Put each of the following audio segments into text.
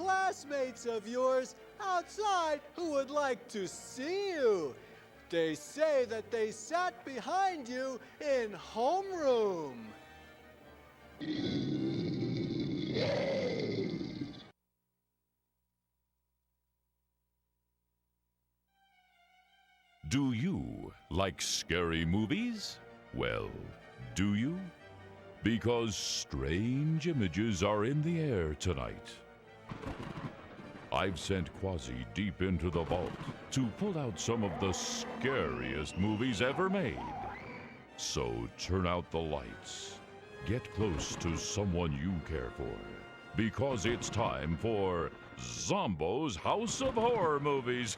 classmates of yours outside who would like to see you. They say that they sat behind you in homeroom. Do you like scary movies? Well, do you? Because strange images are in the air tonight. I've sent Quasi deep into the vault to pull out some of the scariest movies ever made. So turn out the lights, get close to someone you care for, because it's time for Zomboo's House of Horror Movies.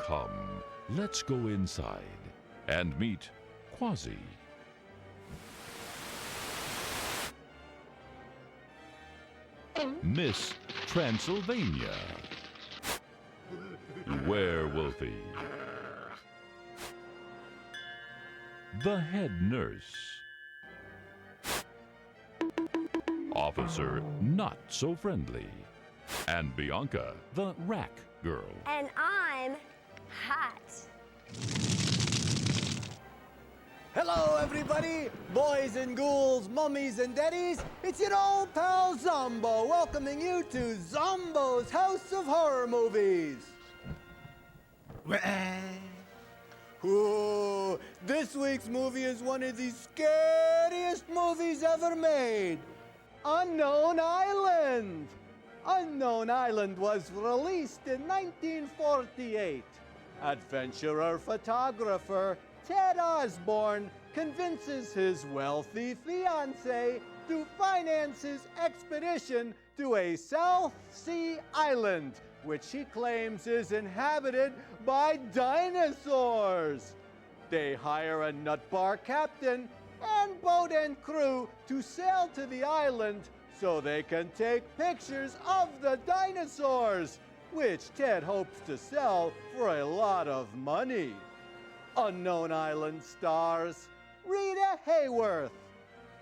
Come, let's go inside and meet Quasi. Miss Transylvania. Werewolfie. The head nurse. Officer not so friendly. And Bianca, the rack girl. And I'm hot. Hello, everybody, boys and ghouls, mummies and daddies. It's your old pal Zombo, welcoming you to Zomboo's House of Horror Movies. Ooh, this week's movie is one of the scariest movies ever made. Unknown Island. Unknown Island was released in 1948. Adventurer photographer Ted Osborne convinces his wealthy fiancée to finance his expedition to a South Sea island, which he claims is inhabited by dinosaurs. They hire a nut bar captain and boat and crew to sail to the island so they can take pictures of the dinosaurs, which Ted hopes to sell for a lot of money. Unknown Island stars Rita Hayworth,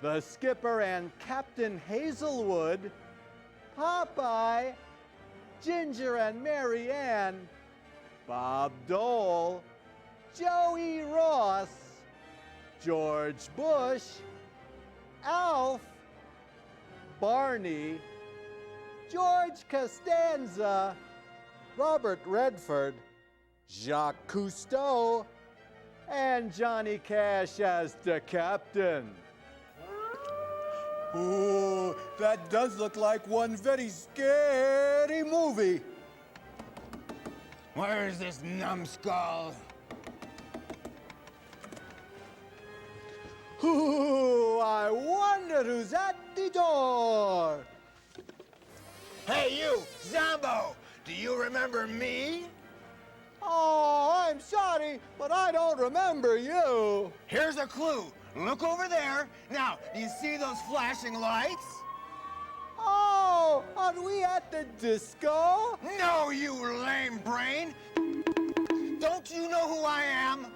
the skipper and Captain Hazelwood, Popeye, Ginger and Mary Ann, Bob Dole, Joey Ross, George Bush, Alf, Barney, George Costanza, Robert Redford, Jacques Cousteau, and Johnny Cash as the captain. Ooh, that does look like one very scary movie. Where's this numbskull? Ooh, I wonder who's at the door. Hey, you, Zombo! Do you remember me? Oh, I'm sorry, but I don't remember you. Here's a clue. Look over there. Now, do you see those flashing lights? Oh, are we at the disco? No, you lame brain. Don't you know who I am?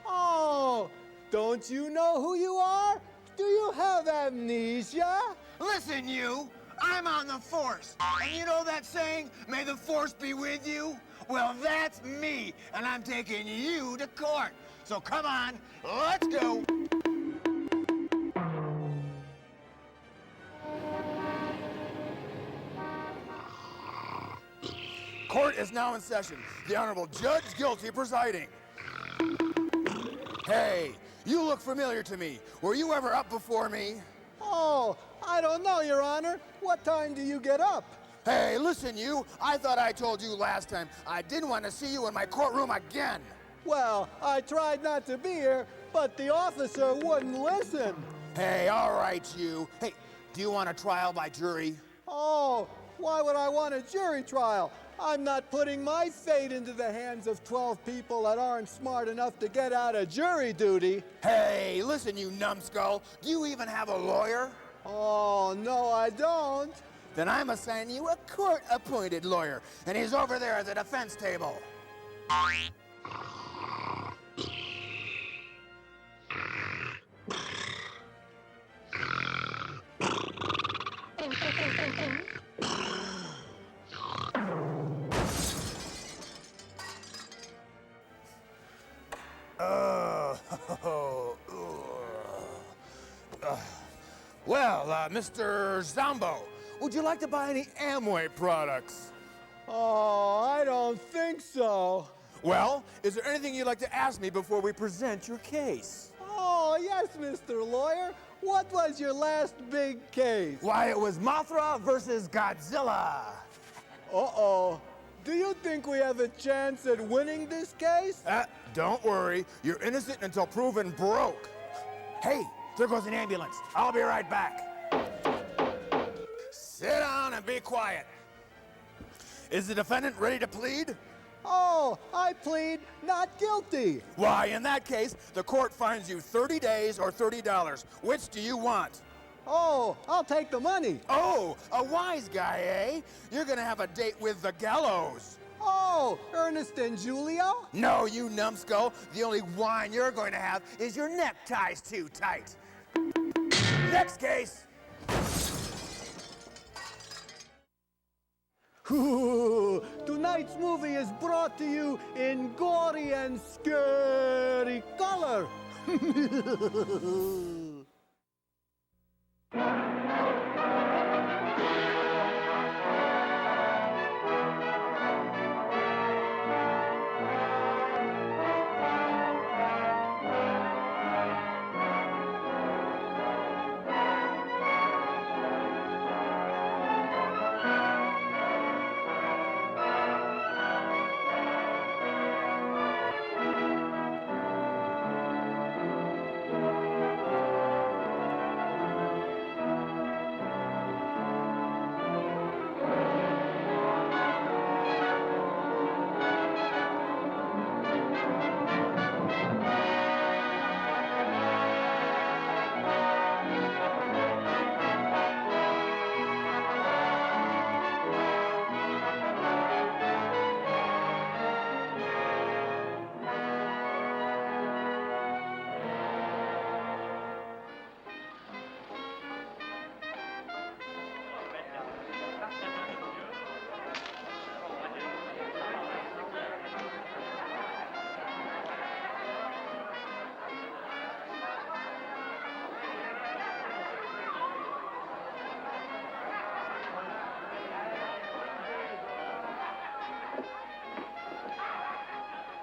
Oh, don't you know who you are? Do you have amnesia? Listen, you. I'm on the Force. And you know that saying, may the Force be with you? Well, that's me, and I'm taking you to court. So come on, let's go. Court is now in session. The Honorable Judge Guilty presiding. Hey, you look familiar to me. Were you ever up before me? Oh, I don't know, Your Honor. What time do you get up? Hey, listen, you. I thought I told you last time I didn't want to see you in my courtroom again. Well, I tried not to be here, but the officer wouldn't listen. Hey, all right, you. Hey, do you want a trial by jury? Oh, why would I want a jury trial? I'm not putting my fate into the hands of 12 people that aren't smart enough to get out of jury duty. Hey, listen, you numbskull. Do you even have a lawyer? Oh, no, I don't. Then I'm assigning you a court-appointed lawyer, and he's over there at the defense table. Well, Mr. Zombo, would you like to buy any Amway products? Oh, I don't think so. Well, is there anything you'd like to ask me before we present your case? Oh, yes, Mr. Lawyer. What was your last big case? Why, it was Mothra versus Godzilla. Uh-oh. Do you think we have a chance at winning this case? Don't worry. You're innocent until proven broke. Hey, there goes an ambulance. I'll be right back. Sit down and be quiet. Is the defendant ready to plead? Oh, I plead not guilty. Why, in that case, the court fines you 30 days or $30. Which do you want? Oh, I'll take the money. Oh, a wise guy, eh? You're gonna have a date with the gallows. Oh, Ernest and Julio? No, you numbskull. The only wine you're going to have is your neckties too tight. Next case. Tonight's movie is brought to you in gory and scary color.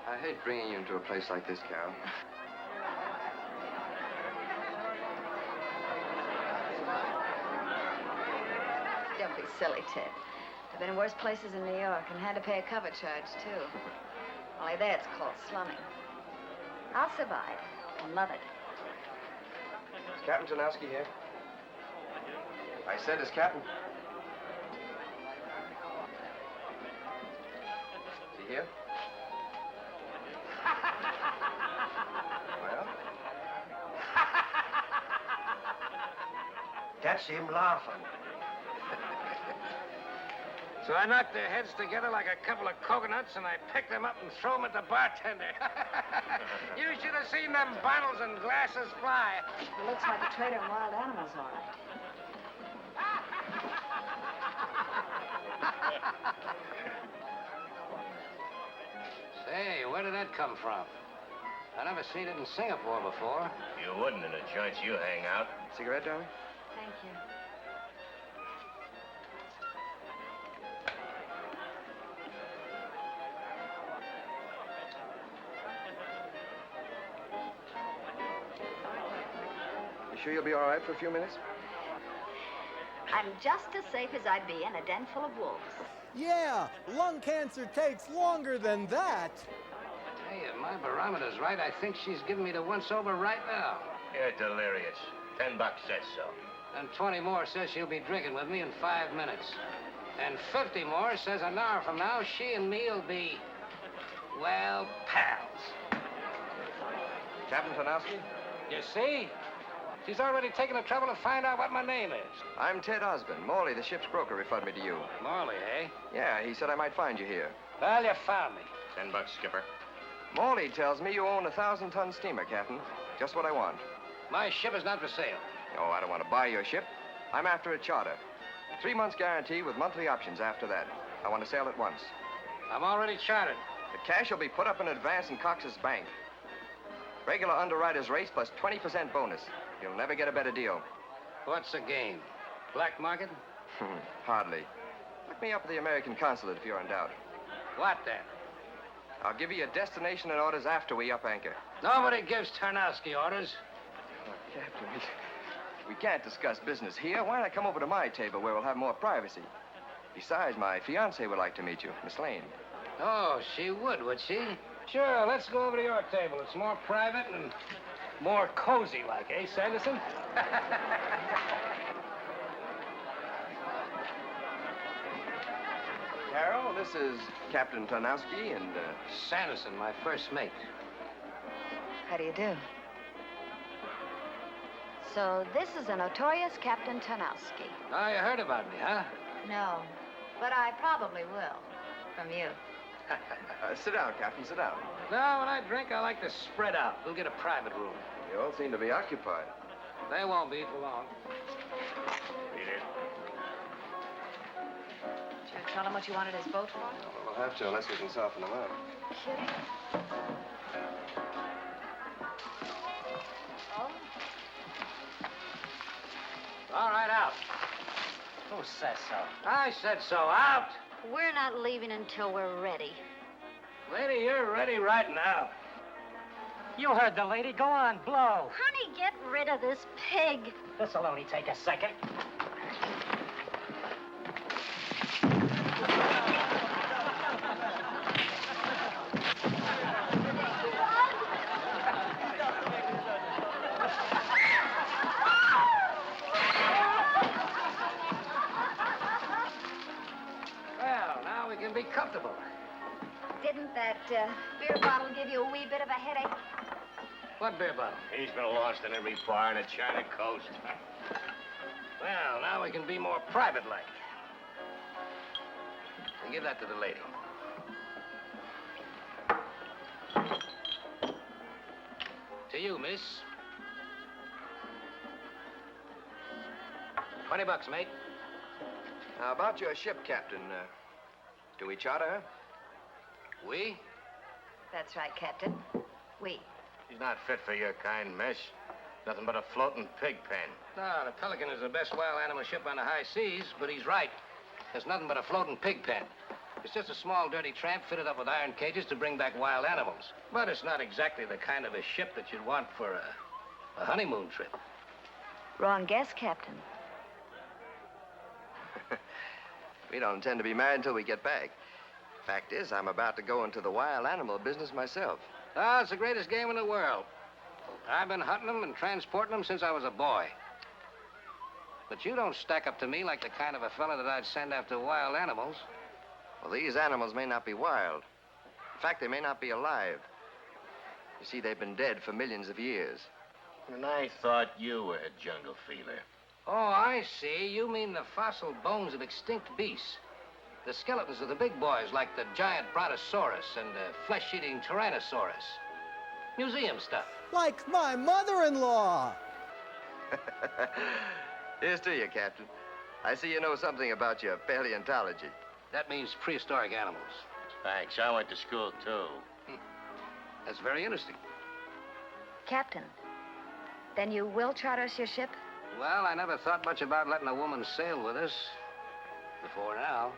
I hate bringing you into a place like this, Carol. Don't be silly, Ted. I've been in worse places in New York and had to pay a cover charge, too. Only there it's called slumming. I'll survive and love it. Is Captain Tanowski here? I said, is Captain... Is he here? Well? That's him laughing. So I knocked their heads together like a couple of coconuts, and I picked them up and threw them at the bartender. You should have seen them bottles and glasses fly. It looks like a trader in wild animals, all right. Say, where did that come from? I never seen it in Singapore before. You wouldn't in the joints you hang out. Cigarette, darling? Thank you. You sure you'll be all right for a few minutes? I'm just as safe as I'd be in a den full of wolves. Yeah, lung cancer takes longer than that. Hey, if my barometer's right, I think she's giving me the once-over right now. You're delirious. $10 says so. And 20 more says she'll be drinking with me in 5 minutes. And 50 more says an hour from now, she and me'll be, well, pals. Captain Tanowski? You see? She's already taken the trouble to find out what my name is. I'm Ted Osborne. Morley, the ship's broker, referred me to you. Morley, eh? Yeah, he said I might find you here. Well, you found me. $10, skipper. Morley tells me you own a 1,000-ton steamer, Captain. Just what I want. My ship is not for sale. Oh, I don't want to buy your ship. I'm after a charter. 3 months guarantee with monthly options after that. I want to sail at once. I'm already chartered. The cash will be put up in advance in Cox's bank. Regular underwriter's rates plus 20% bonus. You'll never get a better deal. What's the game? Black market? Hardly. Look me up at the American consulate if you're in doubt. What then? I'll give you your destination and orders after we up anchor. Nobody gives Tarnowski orders. Oh, Captain, we can't discuss business here. Why not come over to my table where we'll have more privacy? Besides, my fiancée would like to meet you, Miss Lane. Oh, she would she? Sure, let's go over to your table. It's more private and more cozy like, eh, Sanderson? Carol, this is Captain Tarnowski and, Sanderson, my first mate. How do you do? So this is the notorious Captain Tarnowski. Oh, you heard about me, huh? No, but I probably will. From you. sit down, Captain, sit down. No, when I drink, I like to spread out. We'll get a private room. You all seem to be occupied. They won't be for long. Read it. Did you tell him what you wanted his boat for? We'll have to unless we can soften them up. Kidding? Oh? All right, out. Who says so? I said so. Out! We're not leaving until we're ready. Lady, you're ready right now. You heard the lady. Go on, blow. Honey, get rid of this pig. This'll only take a second. Well, now we can be comfortable. Didn't that beer bottle give you a wee bit of a headache? What beer bottle? He's been launched in every bar in the China coast. Well, now we can be more private-like. And give that to the lady. To you, miss. $20, mate. Now, about your ship, Captain, do we charter her? We? That's right, Captain. We. He's not fit for your kind, miss. Nothing but a floating pig pen. No, the Pelican is the best wild animal ship on the high seas, but he's right. There's nothing but a floating pig pen. It's just a small, dirty tramp fitted up with iron cages to bring back wild animals. But it's not exactly the kind of a ship that you'd want for a honeymoon trip. Wrong guess, Captain. We don't intend to be married until we get back. Fact is, I'm about to go into the wild animal business myself. Oh, it's the greatest game in the world. I've been hunting them and transporting them since I was a boy. But you don't stack up to me like the kind of a fella that I'd send after wild animals. Well, these animals may not be wild. In fact, they may not be alive. You see, they've been dead for millions of years. And I thought you were a jungle feeler. Oh, I see. You mean the fossil bones of extinct beasts. The skeletons of the big boys, like the giant brontosaurus and the flesh-eating tyrannosaurus. Museum stuff. Like my mother-in-law. Here's to you, Captain. I see you know something about your paleontology. That means prehistoric animals. Thanks. I went to school, too. That's very interesting. Captain, then you will charter us your ship? Well, I never thought much about letting a woman sail with us. Before now.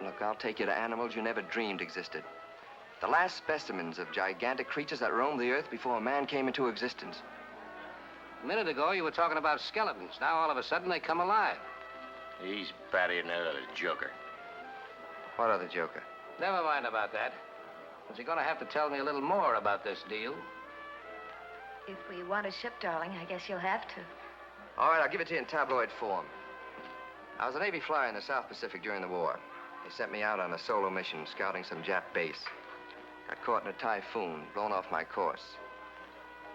Look, I'll take you to animals you never dreamed existed. The last specimens of gigantic creatures that roamed the earth before man came into existence. A minute ago, you were talking about skeletons. Now, all of a sudden, they come alive. He's batty than another joker. What other joker? Never mind about that. But you're going to have to tell me a little more about this deal. If we want a ship, darling, I guess you'll have to. All right, I'll give it to you in tabloid form. I was a Navy flyer in the South Pacific during the war. They sent me out on a solo mission scouting some Jap base. Got caught in a typhoon, blown off my course.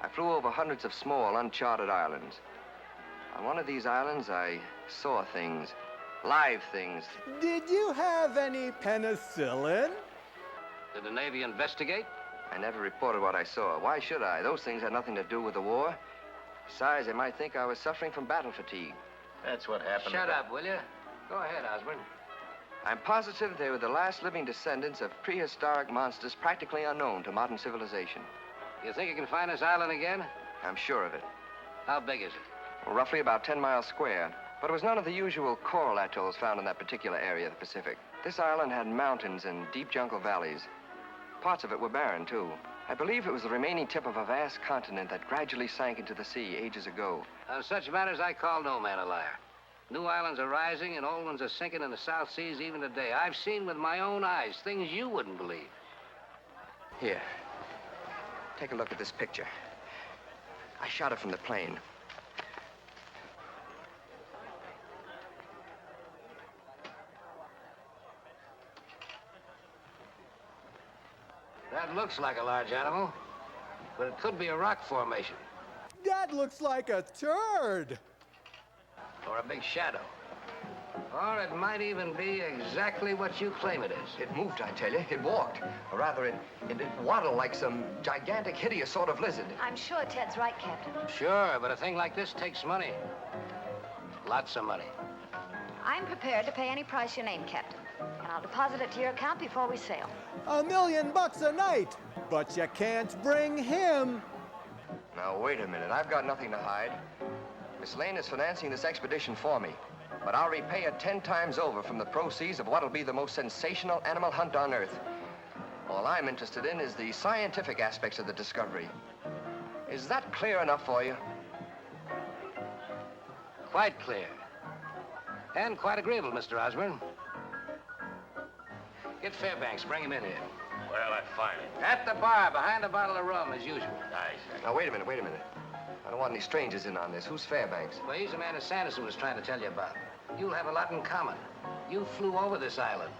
I flew over hundreds of small, uncharted islands. On one of these islands, I saw things, live things. Did you have any penicillin? Did the Navy investigate? I never reported what I saw. Why should I? Those things had nothing to do with the war. Besides, they might think I was suffering from battle fatigue. That's what happened. Shut up, will you? Go ahead, Osborne. I'm positive they were the last living descendants of prehistoric monsters practically unknown to modern civilization. You think you can find this island again? I'm sure of it. How big is it? Well, roughly about 10 miles square. But it was none of the usual coral atolls found in that particular area of the Pacific. This island had mountains and deep jungle valleys. Parts of it were barren, too. I believe it was the remaining tip of a vast continent that gradually sank into the sea ages ago. On such matters, I call no man a liar. New islands are rising and old ones are sinking in the South Seas even today. I've seen with my own eyes things you wouldn't believe. Here. Take a look at this picture. I shot it from the plane. That looks like a large animal, but it could be a rock formation That looks like a turd. or a big shadow. Or it might even be exactly what you claim it is. It moved, I tell you. It walked. Or rather, it waddled like some gigantic, hideous sort of lizard. I'm sure Ted's right, Captain. Sure, but a thing like this takes money. Lots of money. I'm prepared to pay any price you name, Captain. And I'll deposit it to your account before we sail. $1 million a night. But you can't bring him. Now, wait a minute. I've got nothing to hide. Miss Lane is financing this expedition for me. But I'll repay her 10 times over from the proceeds of what'll be the most sensational animal hunt on Earth. All I'm interested in is the scientific aspects of the discovery. Is that clear enough for you? Quite clear. And quite agreeable, Mr. Osborne. Get Fairbanks, bring him in here. Well, I find it. At the bar, behind a bottle of rum, as usual. Nice. Now, wait a minute. I don't want any strangers in on this. Who's Fairbanks? Well, he's the man that Sanderson was trying to tell you about. You'll have a lot in common. You flew over this island.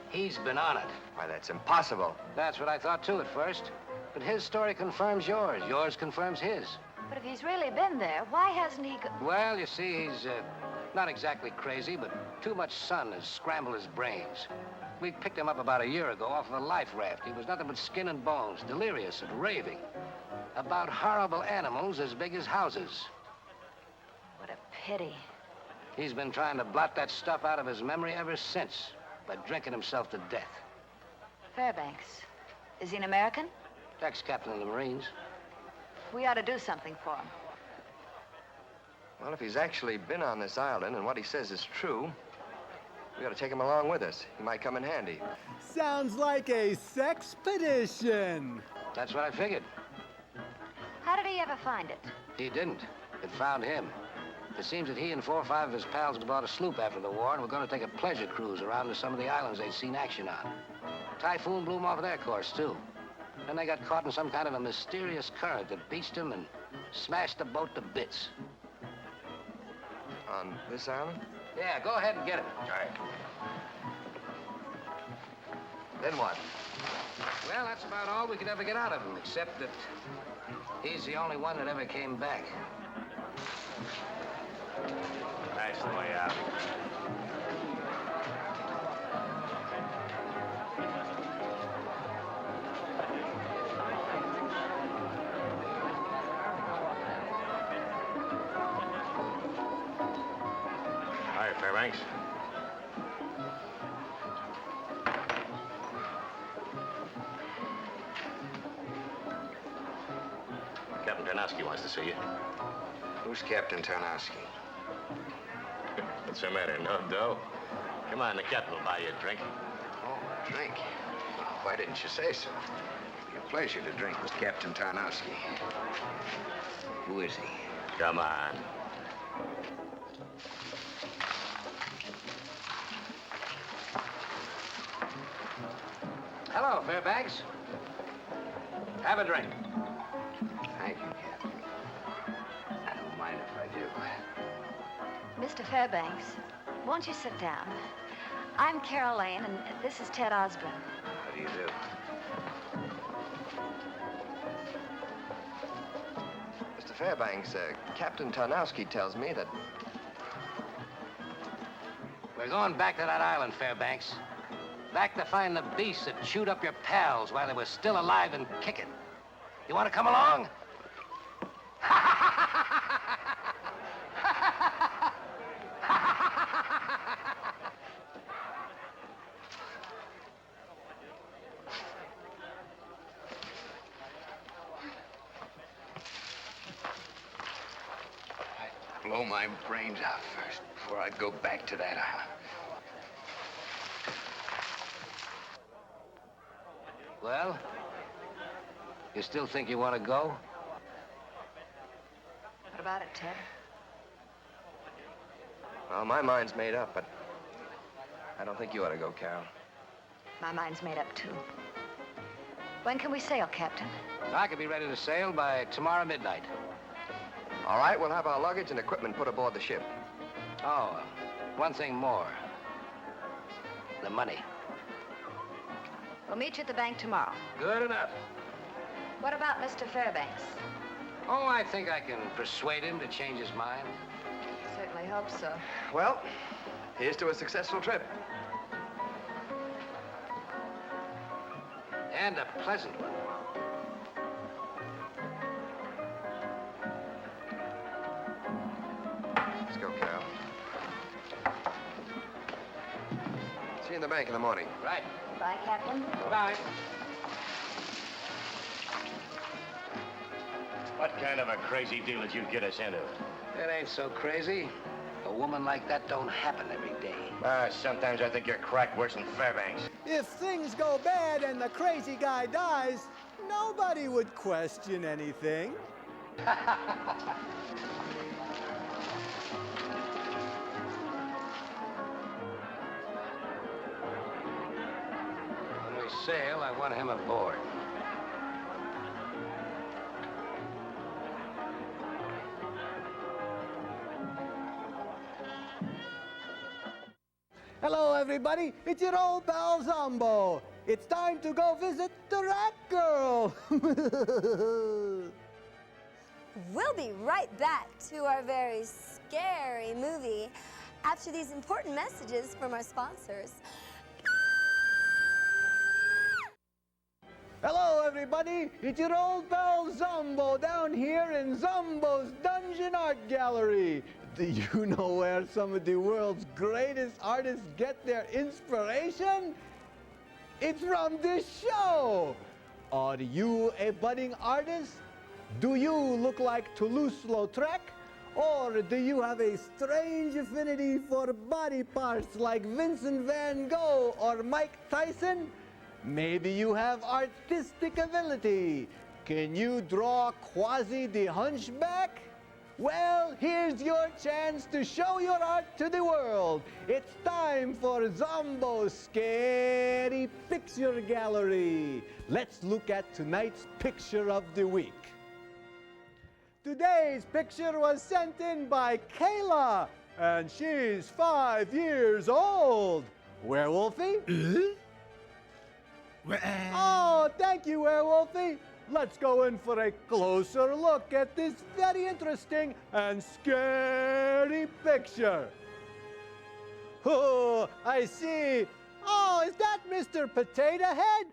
He's been on it. Why, that's impossible. That's what I thought, too, at first. But his story confirms yours. Yours confirms his. But if he's really been there, why hasn't he... Well, you see, he's not exactly crazy, but too much sun has scrambled his brains. We picked him up about a year ago off of a life raft. He was nothing but skin and bones, delirious and raving. About horrible animals as big as houses. What a pity. He's been trying to blot that stuff out of his memory ever since by drinking himself to death. Fairbanks. Is he an American? Ex-captain of the Marines. We ought to do something for him. Well, if he's actually been on this island and what he says is true, we ought to take him along with us. He might come in handy. Sounds like a sexpedition. That's what I figured. How did he ever find it? He didn't. It found him. It seems that he and 4 or 5 of his pals had bought a sloop after the war and were going to take a pleasure cruise around to some of the islands they'd seen action on. Typhoon blew them off their course, too. Then they got caught in some kind of a mysterious current that beached them and smashed the boat to bits. On this island? Yeah, go ahead and get him. All right. Then what? Well, that's about all we could ever get out of him, except that he's the only one that ever came back. That's the way out. Hi, Fairbanks. Captain Tarnowski wants to see you. Who's Captain Tarnowski? What's the matter? No dough? Come on, the captain will buy you a drink. Oh, a drink. Well, why didn't you say so? It'd be a pleasure to drink with Captain Tarnowski. Who is he? Come on. Hello, Fairbanks. Have a drink. Thank you, Captain. I don't mind if I do. Mr. Fairbanks, won't you sit down? I'm Carol Lane, and this is Ted Osborne. How do you do? Mr. Fairbanks, Captain Tarnowski tells me that... We're going back to that island, Fairbanks. Back to find the beast that chewed up your pals while they were still alive and kicking. You want to come along? blow my brains out first before I'd go back to that island. Well, you still think you want to go? What about it, Ted? Well, my mind's made up, but I don't think you ought to go, Carol. My mind's made up, too. When can we sail, Captain? I could be ready to sail by tomorrow midnight. All right, we'll have our luggage and equipment put aboard the ship. Oh, one thing more. The money. We'll meet you at the bank tomorrow. Good enough. What about Mr. Fairbanks? Oh, I think I can persuade him to change his mind. Certainly hope so. Well, here's to a successful trip. And a pleasant one. Let's go, Carol. See you in the bank in the morning. Right. Bye, Captain. Bye. What kind of a crazy deal did you get us into? It ain't so crazy. A woman like that don't happen every day. Sometimes I think you're cracked worse than Fairbanks. If things go bad and the crazy guy dies, nobody would question anything. When we sail, I want him aboard. Hello, everybody. It's your old pal Zombo. It's time to go visit the Rat Girl. We'll be right back to our very scary movie after these important messages from our sponsors. Hello, everybody. It's your old pal Zombo down here in Zombo's Dungeon Art Gallery. Do you know where some of the world's greatest artists get their inspiration? It's from this show. Are you a budding artist? Do you look like Toulouse-Lautrec? Or do you have a strange affinity for body parts like Vincent van Gogh or Mike Tyson? Maybe you have artistic ability. Can you draw Quasi the Hunchback? Well, here's your chance to show your art to the world. It's time for Zombo's Scary Picture Gallery. Let's look at tonight's picture of the week. Today's picture was sent in by Kayla, and she's 5 years old. Werewolfie? Oh, thank you, Werewolfie. Let's go in for a closer look at this very interesting and scary picture. Oh, I see. Oh, is that Mr. Potato Head?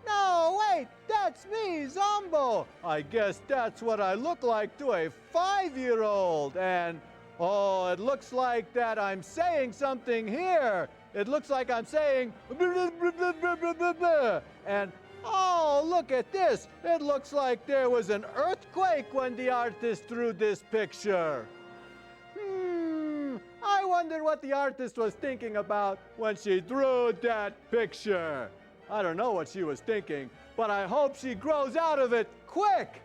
No, wait, that's me, Zombo. I guess that's what I look like to a 5-year-old. And, oh, it looks like that I'm saying something here. It looks like I'm saying, blah, blah, blah, blah, blah, blah, blah. And, oh, look at this. It looks like there was an earthquake when the artist drew this picture. I wonder what the artist was thinking about when she drew that picture. I don't know what she was thinking, but I hope she grows out of it quick.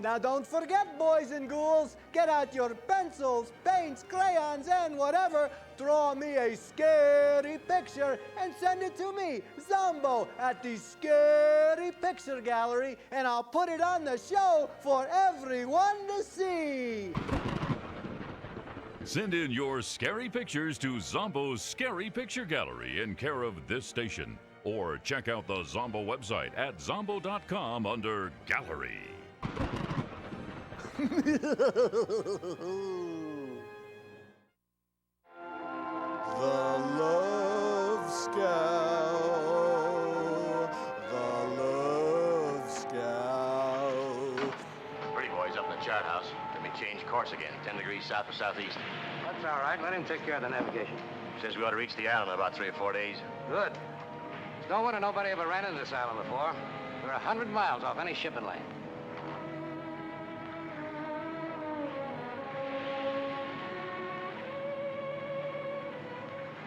Now don't forget, boys and ghouls, get out your pencils, paints, crayons, and whatever. Draw me a scary picture and send it to me, Zombo, at the Scary Picture Gallery, and I'll put it on the show for everyone to see. Send in your scary pictures to Zombo's Scary Picture Gallery in care of this station. Or check out the Zombo website at zombo.com under Gallery. The Love Scout. The Love Scout. Pretty boy's up in the chart house. Let me change course again, 10 degrees south or southeast. That's all right. Let him take care of the navigation. Says we ought to reach the island in about 3 or 4 days. Good. It's no wonder nobody ever ran into this island before. We're 100 miles off any shipping lane.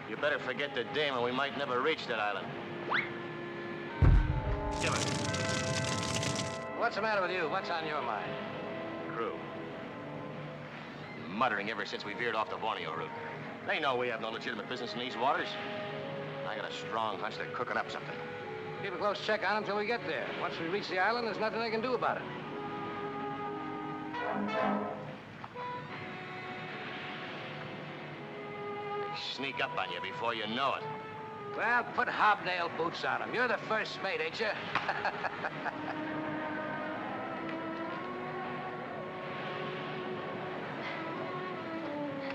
You better forget the dame or we might never reach that island. Give it. What's the matter with you? What's on your mind? Crew. Muttering ever since we veered off the Borneo route. They know we have no legitimate business in these waters. I got a strong hunch they're cooking up something. Keep a close check on them till we get there. Once we reach the island, there's nothing they can do about it. They sneak up on you before you know it. Well, put hobnail boots on them. You're the first mate, ain't you?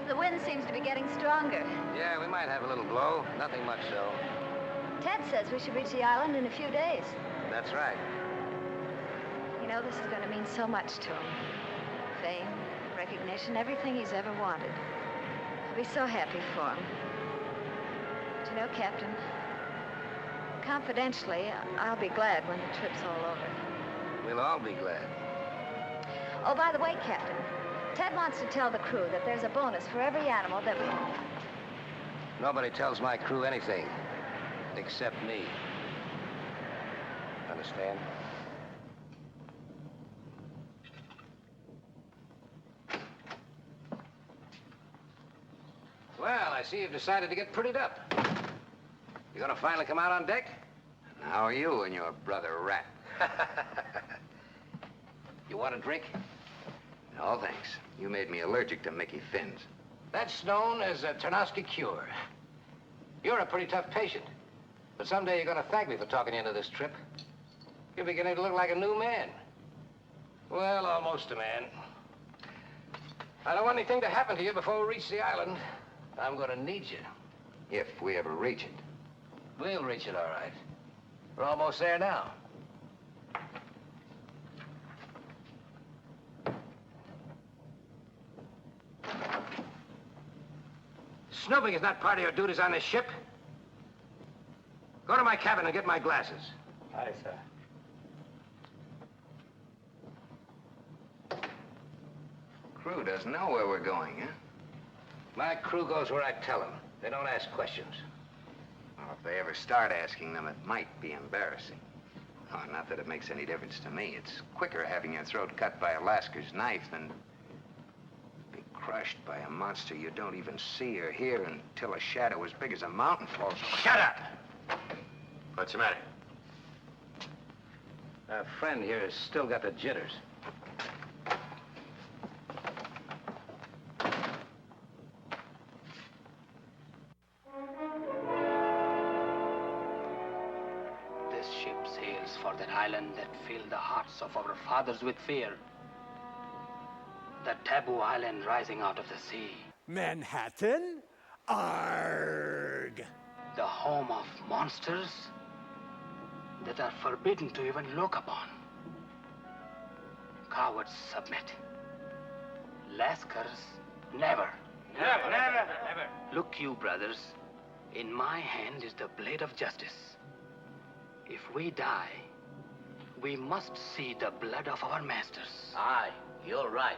The wind seems to be getting stronger. Yeah, we might have a little blow. Nothing much, though. Ted says we should reach the island in a few days. That's right. You know, this is going to mean so much to him. Fame, recognition, everything he's ever wanted. I'll be so happy for him. But you know, Captain, confidentially, I'll be glad when the trip's all over. We'll all be glad. Oh, by the way, Captain, Ted wants to tell the crew that there's a bonus for every animal that we... Nobody tells my crew anything, except me. Understand? Well, I see you've decided to get prettied up. You gonna finally come out on deck? How are you and your brother Rat? You want a drink? No, thanks. You made me allergic to Mickey Fins. That's known as a Tarnowski cure. You're a pretty tough patient. But someday you're gonna thank me for talking you into this trip. You're beginning to look like a new man. Well, almost a man. I don't want anything to happen to you before we reach the island. I'm gonna need you. If we ever reach it. We'll reach it, all right. We're almost there now. Snooping is not part of your duties on this ship. Go to my cabin and get my glasses. Aye, sir. Crew doesn't know where we're going, huh? My crew goes where I tell them. They don't ask questions. Well, if they ever start asking them, it might be embarrassing. Oh, not that it makes any difference to me. It's quicker having your throat cut by a lascar's knife than be crushed by a monster you don't even see or hear until a shadow as big as a mountain falls. Shut up! What's the matter? Our friend here has still got the jitters. This ship sails for that island that filled the hearts of our fathers with fear. The taboo island rising out of the sea. Manhattan? Arg! The home of monsters that are forbidden to even look upon. Cowards submit. Lascars, never. Never, never, never. Look you, brothers. In my hand is the blade of justice. If we die, we must see the blood of our masters. Aye, you're right.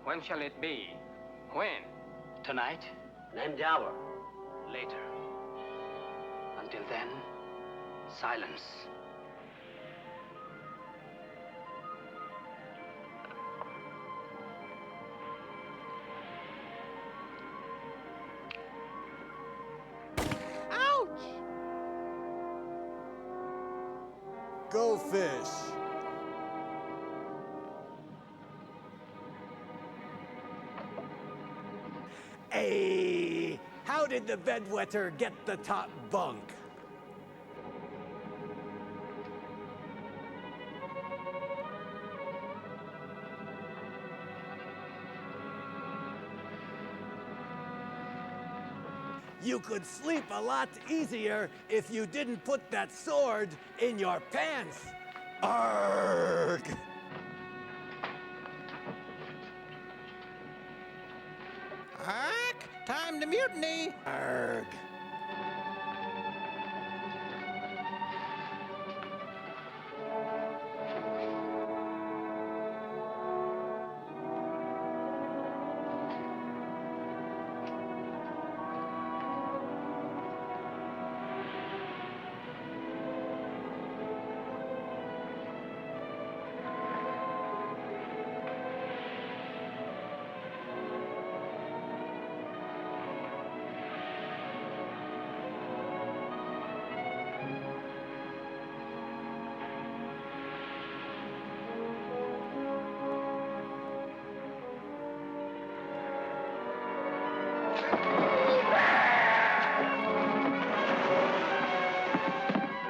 When shall it be? When? Tonight? Name the hour. Later. Until then, silence. Go fish. Hey, how did the bedwetter get the top bunk? You could sleep a lot easier if you didn't put that sword in your pants. Arg! Hark! Time to mutiny! Arg!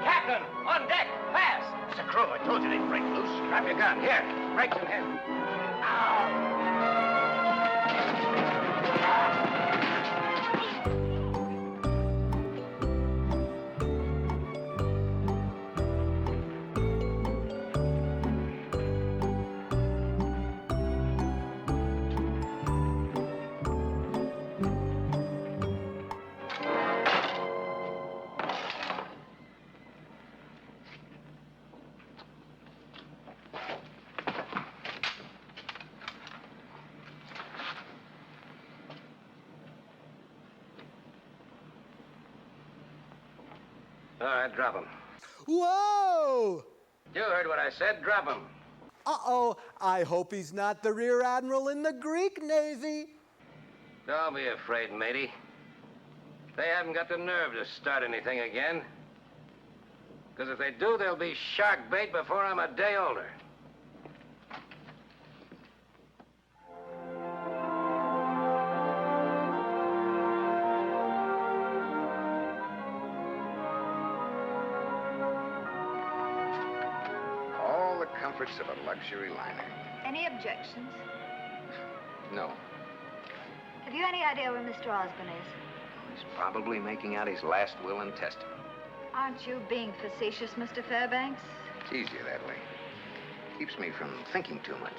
Captain, on deck, fast! It's a crew. I told you they'd break loose. Strap your gun. Here, break some head. All right, drop him. Whoa! You heard what I said. Drop him. Uh-oh, I hope he's not the Rear Admiral in the Greek Navy. Don't be afraid, matey. They haven't got the nerve to start anything again. Because if they do, they'll be shark bait before I'm a day older. All the comforts of a luxury liner. Any objections? No. Have you any idea where Mr. Osborne is? He's probably making out his last will and testament. Aren't you being facetious, Mr. Fairbanks? It's easier that way. Keeps me from thinking too much.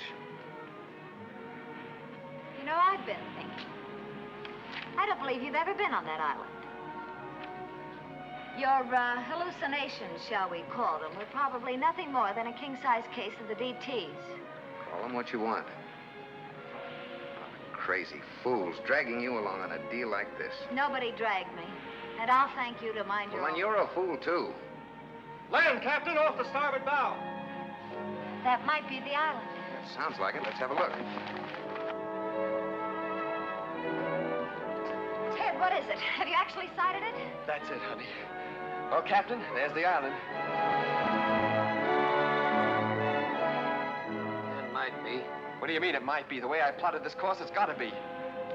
You know, I've been thinking. I don't believe you've ever been on that island. Your hallucinations, shall we call them, were probably nothing more than a king-size case of the DTs. Call them what you want. Crazy fools dragging you along on a deal like this. Nobody dragged me. And I'll thank you to mind your Well, then own. you're a fool, too. Land, Captain, off the starboard bow. That might be the island. That sounds like it. Let's have a look. Ted, what is it? Have you actually sighted it? That's it, honey. Oh, Captain, there's the island. It might be. What do you mean it might be? The way I plotted this course, it's got to be.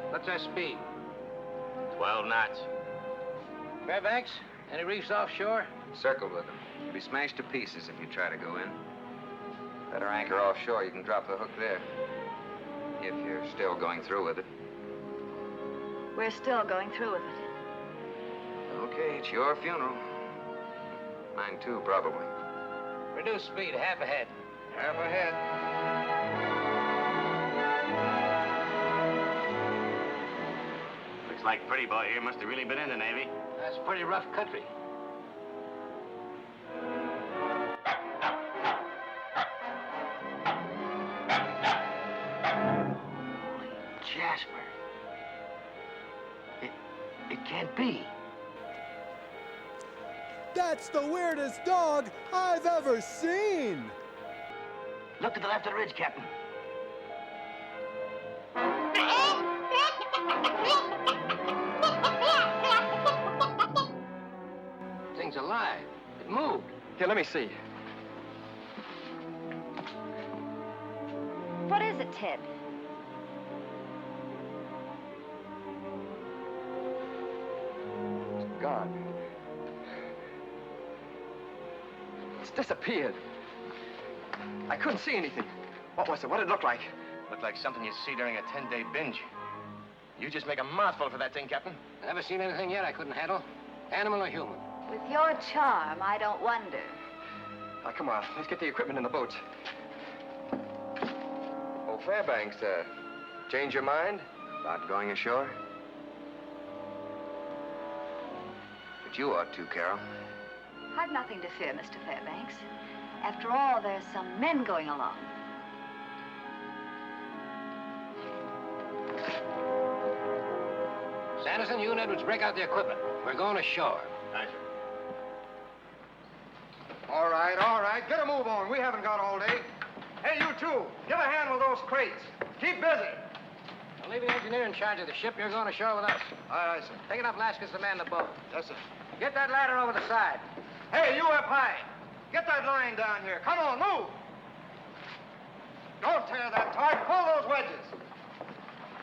What's our speed? 12 knots. Fairbanks, any reefs offshore? Circled with them. You'll be smashed to pieces if you try to go in. Better anchor offshore. You can drop the hook there. If you're still going through with it. We're still going through with it. Okay, it's your funeral. Mine too, probably. Reduce speed, half ahead. Half ahead. Looks like Pretty Boy here must have really been in the Navy. That's pretty rough country. Jasper. It can't be. That's the weirdest dog I've ever seen. Look to the left of the ridge, Captain. Thing's alive. It moved. Here, let me see. What is it, Ted? It's gone. It's disappeared. I couldn't see anything. What was it? What did it look like? Looked like something you'd see during a 10-day binge. You just make a mouthful for that thing, Captain. Never seen anything yet I couldn't handle. Animal or human. With your charm, I don't wonder. Now, come on. Let's get the equipment in the boats. Oh, Fairbanks, change your mind about going ashore? But you ought to, Carol. I've nothing to fear, Mr. Fairbanks. After all, there's some men going along. Sanderson, you and Edwards break out the equipment. We're going ashore. Aye, sir. All right. Get a move on. We haven't got all day. Hey, you two, give a hand with those crates. Keep busy. I'll leave the engineer in charge of the ship. You're going ashore with us. Aye, sir. Take enough Lascars to man the boat. Yes, sir. Get that ladder over the side. Hey, you up high. Get that line down here. Come on, move. Don't tear that taut. Pull those wedges.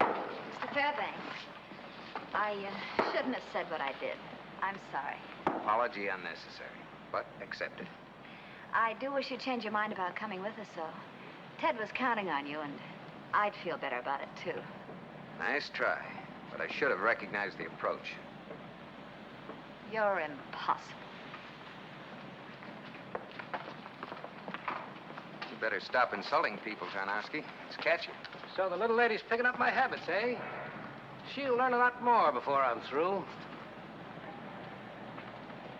Mr. Fairbanks, I shouldn't have said what I did. I'm sorry. Apology unnecessary, but accepted. I do wish you'd change your mind about coming with us, though. Ted was counting on you, and I'd feel better about it, too. Nice try, but I should have recognized the approach. You're impossible. You better stop insulting people, Tarnowski. It's catchy. So the little lady's picking up my habits, eh? She'll learn a lot more before I'm through.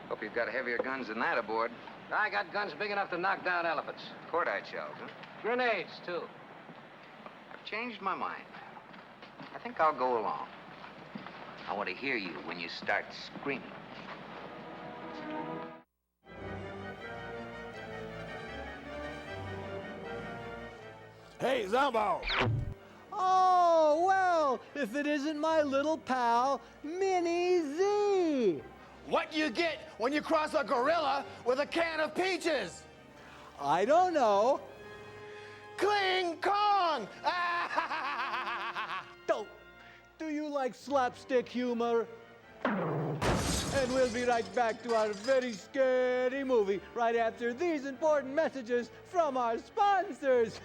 Hope you've got heavier guns than that aboard. I got guns big enough to knock down elephants. Cordite shells, huh? Grenades, too. I've changed my mind. I think I'll go along. I want to hear you when you start screaming. Hey, Zombo! Oh, well, if it isn't my little pal, Minnie Z. What you get when you cross a gorilla with a can of peaches? I don't know. Kling Kong! Do you like slapstick humor? And we'll be right back to our very scary movie right after these important messages from our sponsors.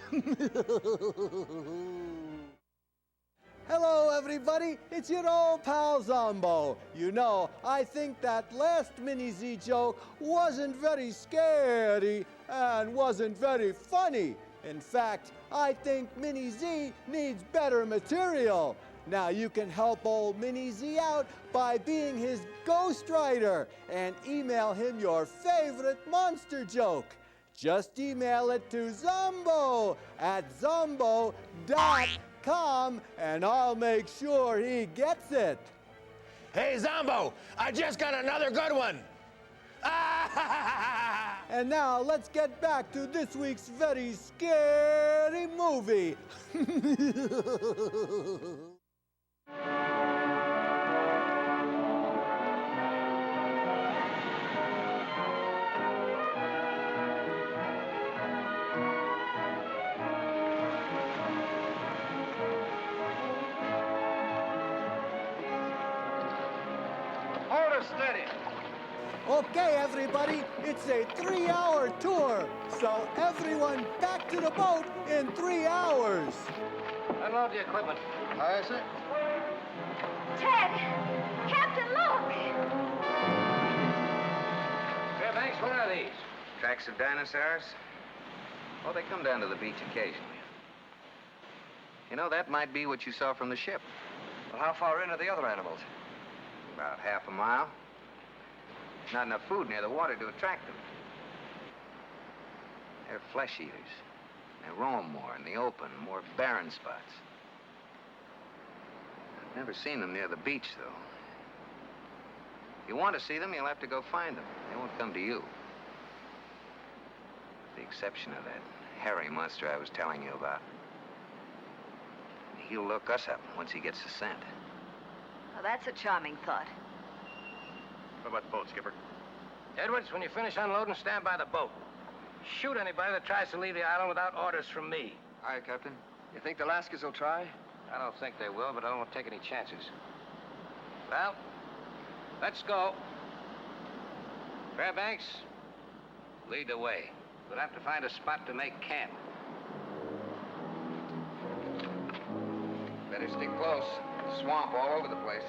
Hello, everybody. It's your old pal Zombo. You know, I think that last Mini Z joke wasn't very scary and wasn't very funny. In fact, I think Mini Z needs better material. Now, you can help old Mini Z out by being his ghostwriter and email him your favorite monster joke. Just email it to Zombo at zombo.com and I'll make sure he gets it. Hey, Zombo, I just got another good one. And now let's get back to this week's very scary movie. Hold her steady. Okay, everybody, it's a 3-hour tour, so everyone back to the boat in 3 hours. Unload the equipment. Aye, sir. Ted! Captain, look! Fairbanks, what are these? Tracks of dinosaurs? Oh, they come down to the beach occasionally. You know, that might be what you saw from the ship. Well, how far in are the other animals? About half a mile. Not enough food near the water to attract them. They're flesh eaters. They roam more in the open, more barren spots. I've never seen them near the beach, though. If you want to see them, you'll have to go find them. They won't come to you. With the exception of that hairy monster I was telling you about. He'll look us up once he gets the scent. Well, that's a charming thought. What about the boat, Skipper? Edwards, when you finish unloading, stand by the boat. Shoot anybody that tries to leave the island without orders from me. Aye, Captain. You think the Lascars will try? I don't think they will, but I don't want to take any chances. Well, let's go. Fairbanks, lead the way. We'll have to find a spot to make camp. Better stick close. Swamp all over the place.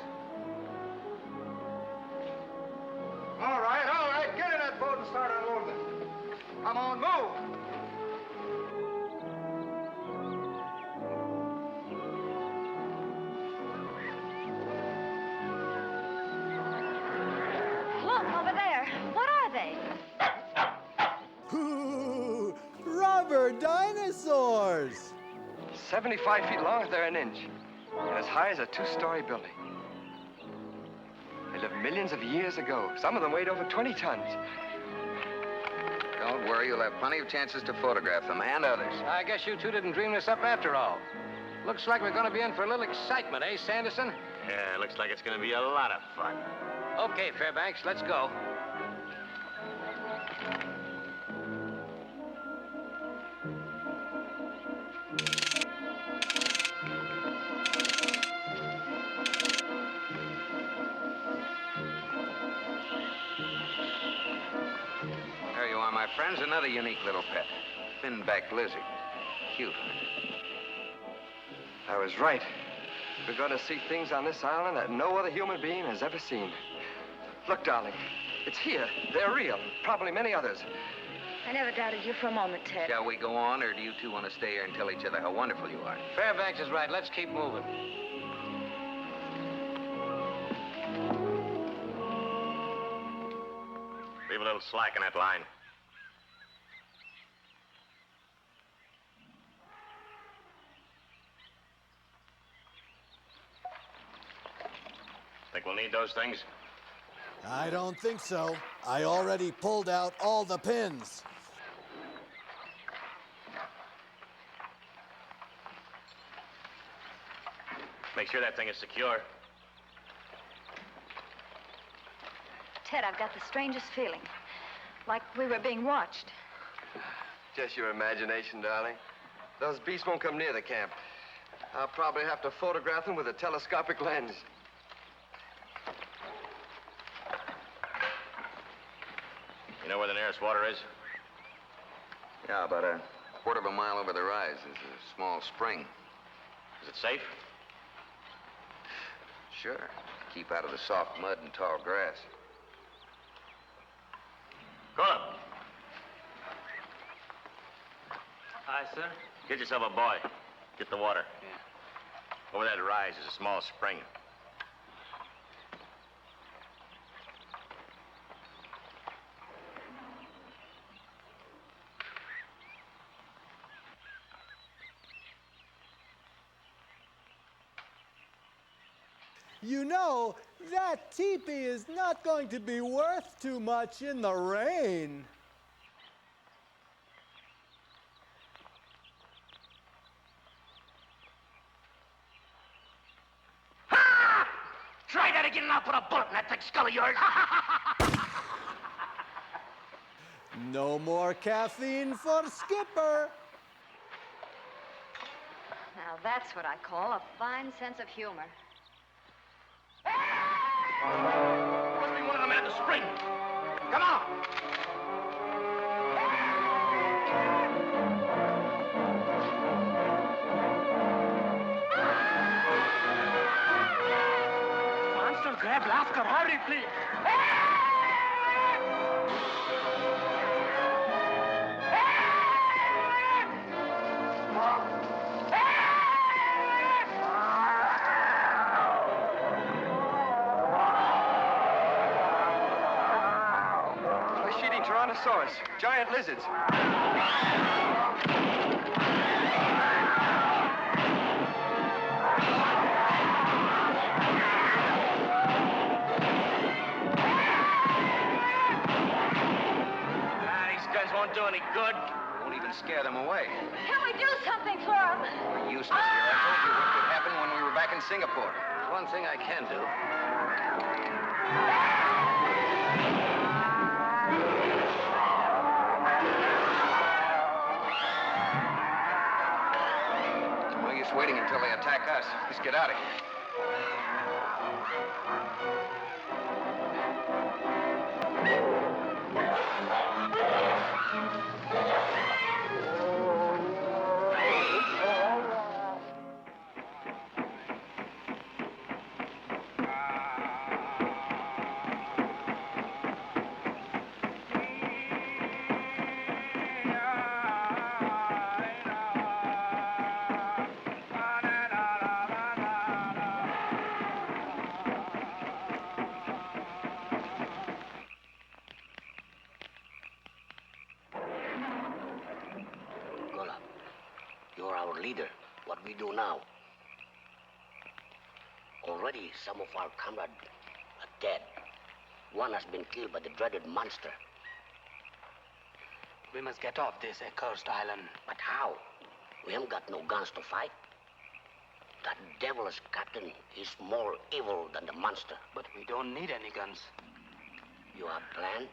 All right, get in that boat and start unloading it. Come on, move. Look, over there. What are they? Ooh, rubber dinosaurs! 75 feet long if they're an inch, and as high as a 2-story building. They lived millions of years ago. Some of them weighed over 20 tons. Don't worry, you'll have plenty of chances to photograph them and others. I guess you two didn't dream this up after all. Looks like we're going to be in for a little excitement, eh, Sanderson? Yeah, looks like it's going to be a lot of fun. Okay, Fairbanks, let's go. friend's another unique little pet. Fin-back lizard. Cute. I was right. We're going to see things on this island that no other human being has ever seen. Look, darling, it's here. They're real. Probably many others. I never doubted you for a moment, Ted. Shall we go on, or do you two want to stay here and tell each other how wonderful you are? Fairfax is right. Let's keep moving. Leave a little slack in that line. Think we'll need those things? I don't think so. I already pulled out all the pins. Make sure that thing is secure. Ted, I've got the strangest feeling. Like we were being watched. Just your imagination, darling. Those beasts won't come near the camp. I'll probably have to photograph them with a telescopic lens. You know where the nearest water is? Yeah, about a quarter of a mile over the rise is a small spring. Is it safe? Sure. Keep out of the soft mud and tall grass. Go up. Hi, sir. Get yourself a boy. Get the water. Yeah. Over that rise is a small spring. You know, that teepee is not going to be worth too much in the rain. Try that again and I'll put a bullet in that thick skull of yours. No more caffeine for Skipper. Now that's what I call a fine sense of humor. Must be one of the men at the spring. Come on. Monster grab Lasker. Hurry, please. Tyrannosaurus, giant lizards. These guns won't do any good. Won't even scare them away. Can we do something for him? We're useless here. I told you what could happen when we were back in Singapore. There's one thing I can do. No use waiting until they attack us. Let's get out of here. You're our leader. What we do now? Already some of our comrades are dead. One has been killed by the dreaded monster. We must get off this accursed island. But how? We haven't got no guns to fight. That devilish captain is more evil than the monster. But we don't need any guns. You have a plan?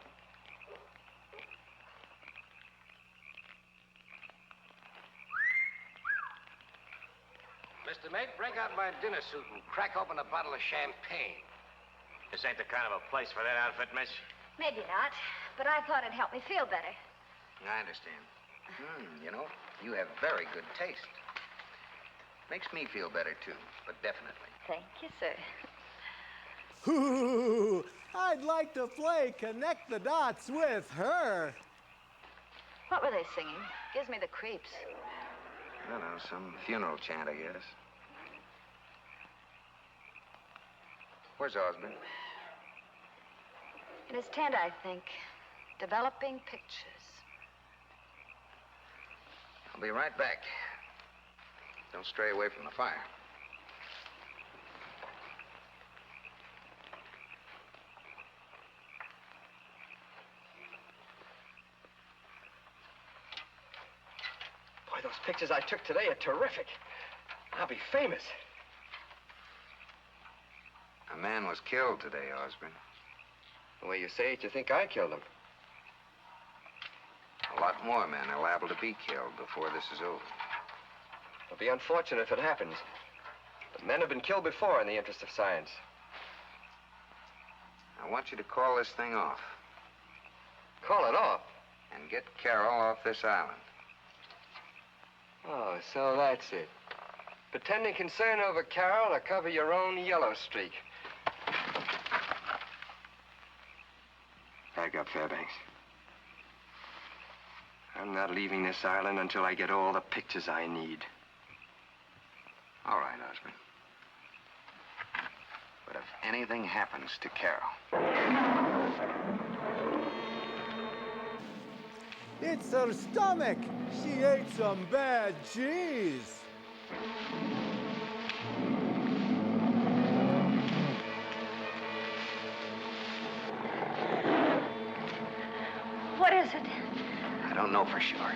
Mr. Mate, break out my dinner suit and crack open a bottle of champagne. This ain't the kind of a place for that outfit, miss. Maybe not, but I thought it'd help me feel better. I understand. You know, you have very good taste. Makes me feel better, too, but definitely. Thank you, sir. Ooh, I'd like to play Connect the Dots with her. What were they singing? Gives me the creeps. I don't know, some funeral chant, I guess. Where's Osborne? In his tent, I think. Developing pictures. I'll be right back. Don't stray away from the fire. Boy, those pictures I took today are terrific. I'll be famous. A man was killed today, Osborne. The way you say it, you think I killed him. A lot more men are liable to be killed before this is over. It'll be unfortunate if it happens. But men have been killed before in the interest of science. I want you to call this thing off. Call it off? And get Carol off this island. Oh, so that's it. Pretending concern over Carol to cover your own yellow streak. Back up, Fairbanks. I'm not leaving this island until I get all the pictures I need. All right, Osborne. But if anything happens to Carol... It's her stomach. She ate some bad cheese. What is it? I don't know for sure.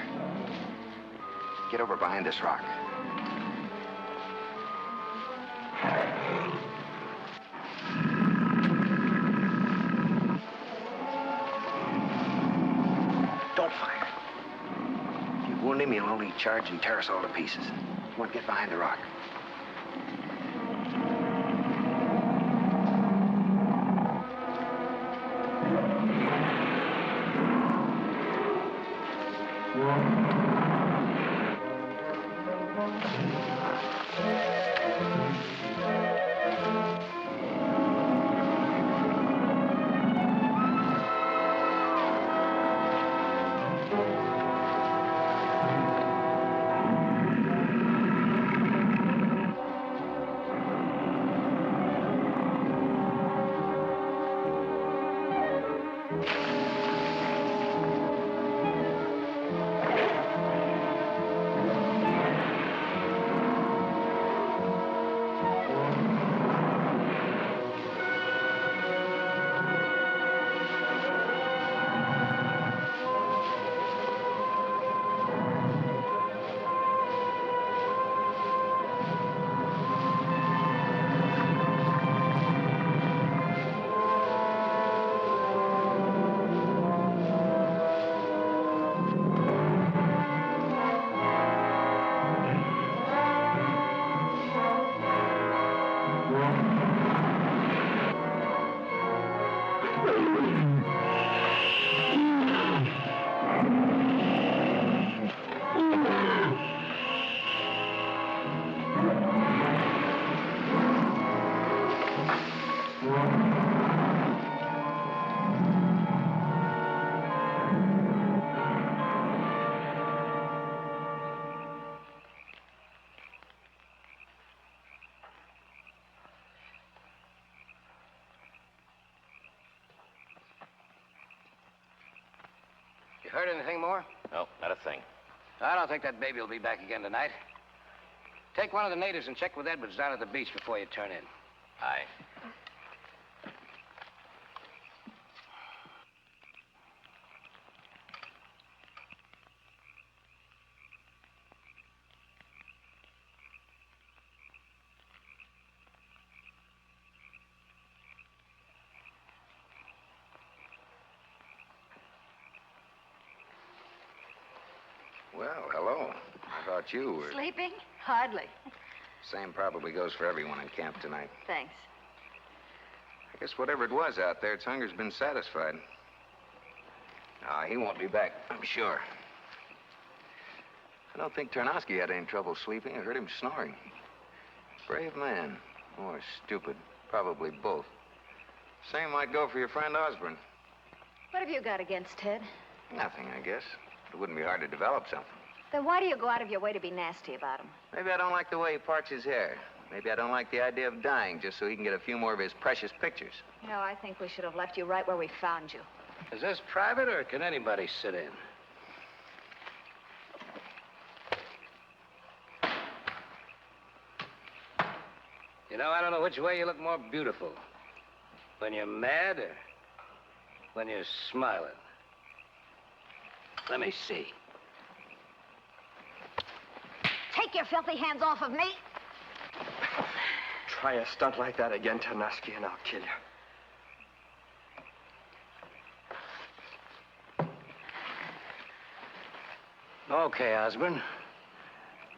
Get over behind this rock. Don't fire. If you wound him, he'll only charge and tear us all to pieces. Come on, get behind the rock. You heard anything more? No, not a thing. I don't think that baby will be back again tonight. Take one of the natives and check with Edwards down at the beach before you turn in. Aye. Well, hello. I thought you were... Sleeping? Hardly. Same probably goes for everyone in camp tonight. Thanks. I guess whatever it was out there, its hunger's been satisfied. He won't be back, I'm sure. I don't think Tarnowski had any trouble sleeping. I heard him snoring. Brave man. Or stupid. Probably both. Same might go for your friend Osborne. What have you got against Ted? Nothing, I guess. It wouldn't be hard to develop something. Then why do you go out of your way to be nasty about him? Maybe I don't like the way he parts his hair. Maybe I don't like the idea of dying just so he can get a few more of his precious pictures. You know, I think we should have left you right where we found you. Is this private, or can anybody sit in? You know, I don't know which way you look more beautiful. When you're mad or when you're smiling. Let me see. Take your filthy hands off of me. Try a stunt like that again, Tarnowski, and I'll kill you. Okay, Osborne.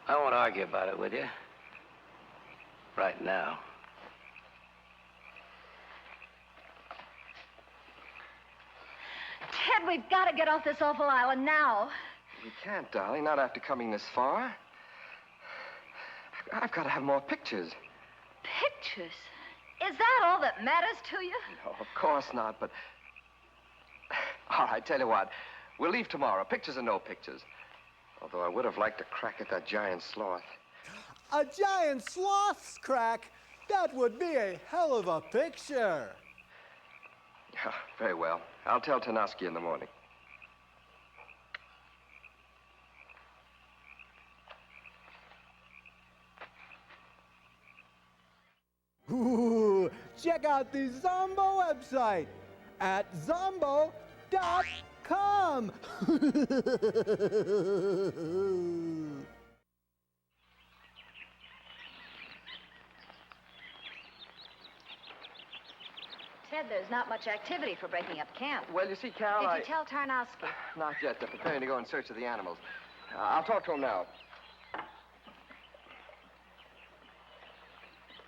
I won't argue about it with you. Right now. Ted, we've got to get off this awful island now. We can't, darling, not after coming this far. I've got to have more pictures. Pictures? Is that all that matters to you? No, of course not, but... All right, tell you what. We'll leave tomorrow, pictures or no pictures. Although I would have liked to crack at that giant sloth. A giant sloth's crack? That would be a hell of a picture. Yeah, very well. I'll tell Tarnowski in the morning. Ooh, check out the Zombo website at zombo.com. Ted, there's not much activity for breaking up camp. Well, you see, Carol, Did you tell Tarnowski? Not yet. They're preparing to go in search of the animals. I'll talk to him now.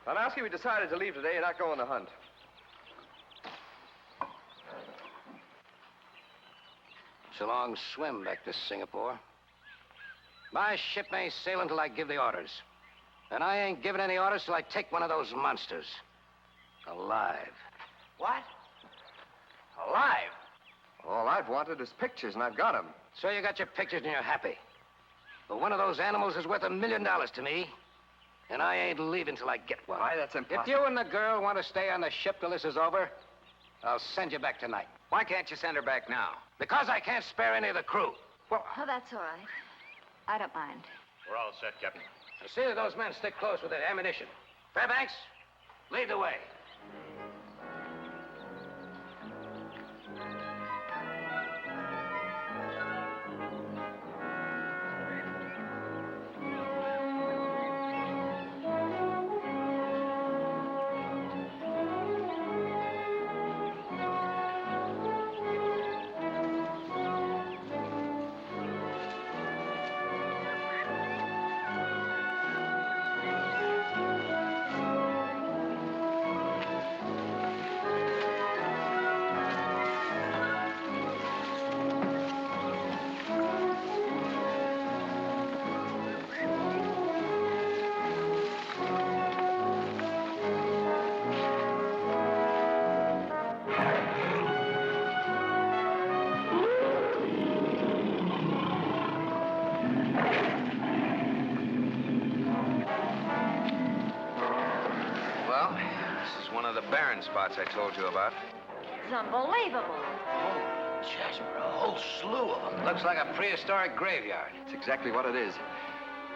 Tarnowski, we decided to leave today and not go on the hunt. It's a long swim back to Singapore. My ship ain't sailing till I give the orders. And I ain't giving any orders till I take one of those monsters. Alive. What? Alive? All I've wanted is pictures, and I've got them. So you got your pictures and you're happy. But one of those animals is worth $1 million to me. And I ain't leaving till I get one. Why, that's impossible. If you and the girl want to stay on the ship till this is over, I'll send you back tonight. Why can't you send her back now? Because I can't spare any of the crew. Well, oh, that's all right. I don't mind. We're all set, Captain. Now see that those men stick close with their ammunition. Fairbanks, lead the way. Barren spots I told you about. It's unbelievable. Oh, Jasper, a whole slew of them. Looks like a prehistoric graveyard. It's exactly what it is.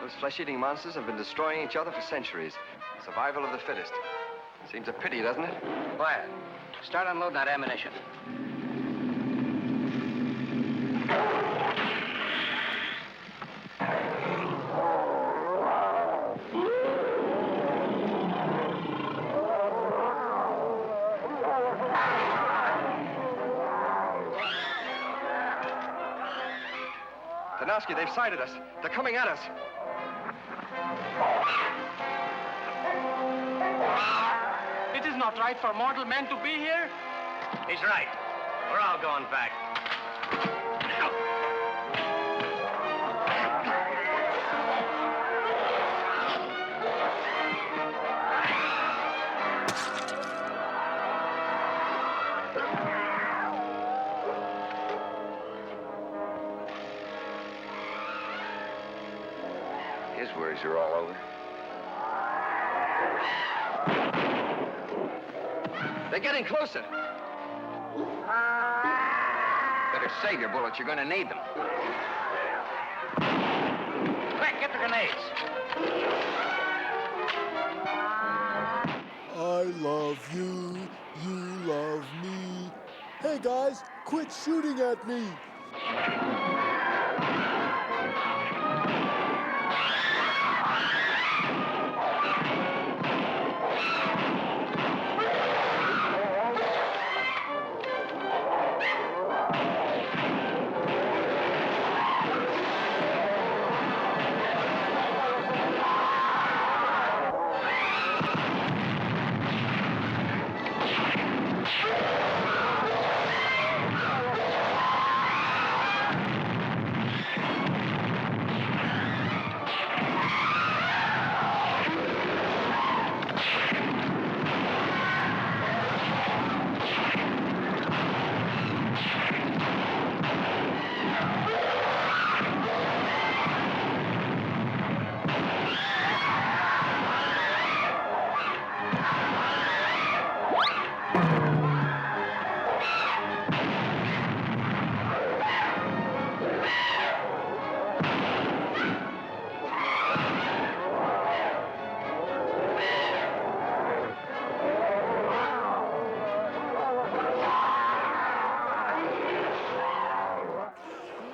Those flesh-eating monsters have been destroying each other for centuries. Survival of the fittest. Seems a pity, doesn't it? Quiet. Start unloading that ammunition. Tarnowski, they've sighted us. They're coming at us. It is not right for mortal men to be here. He's right. We're all going back. tours are all over. They're getting closer. Better save your bullets. You're going to need them. Quick, get the grenades. I love you, you love me. Hey guys, quit shooting at me.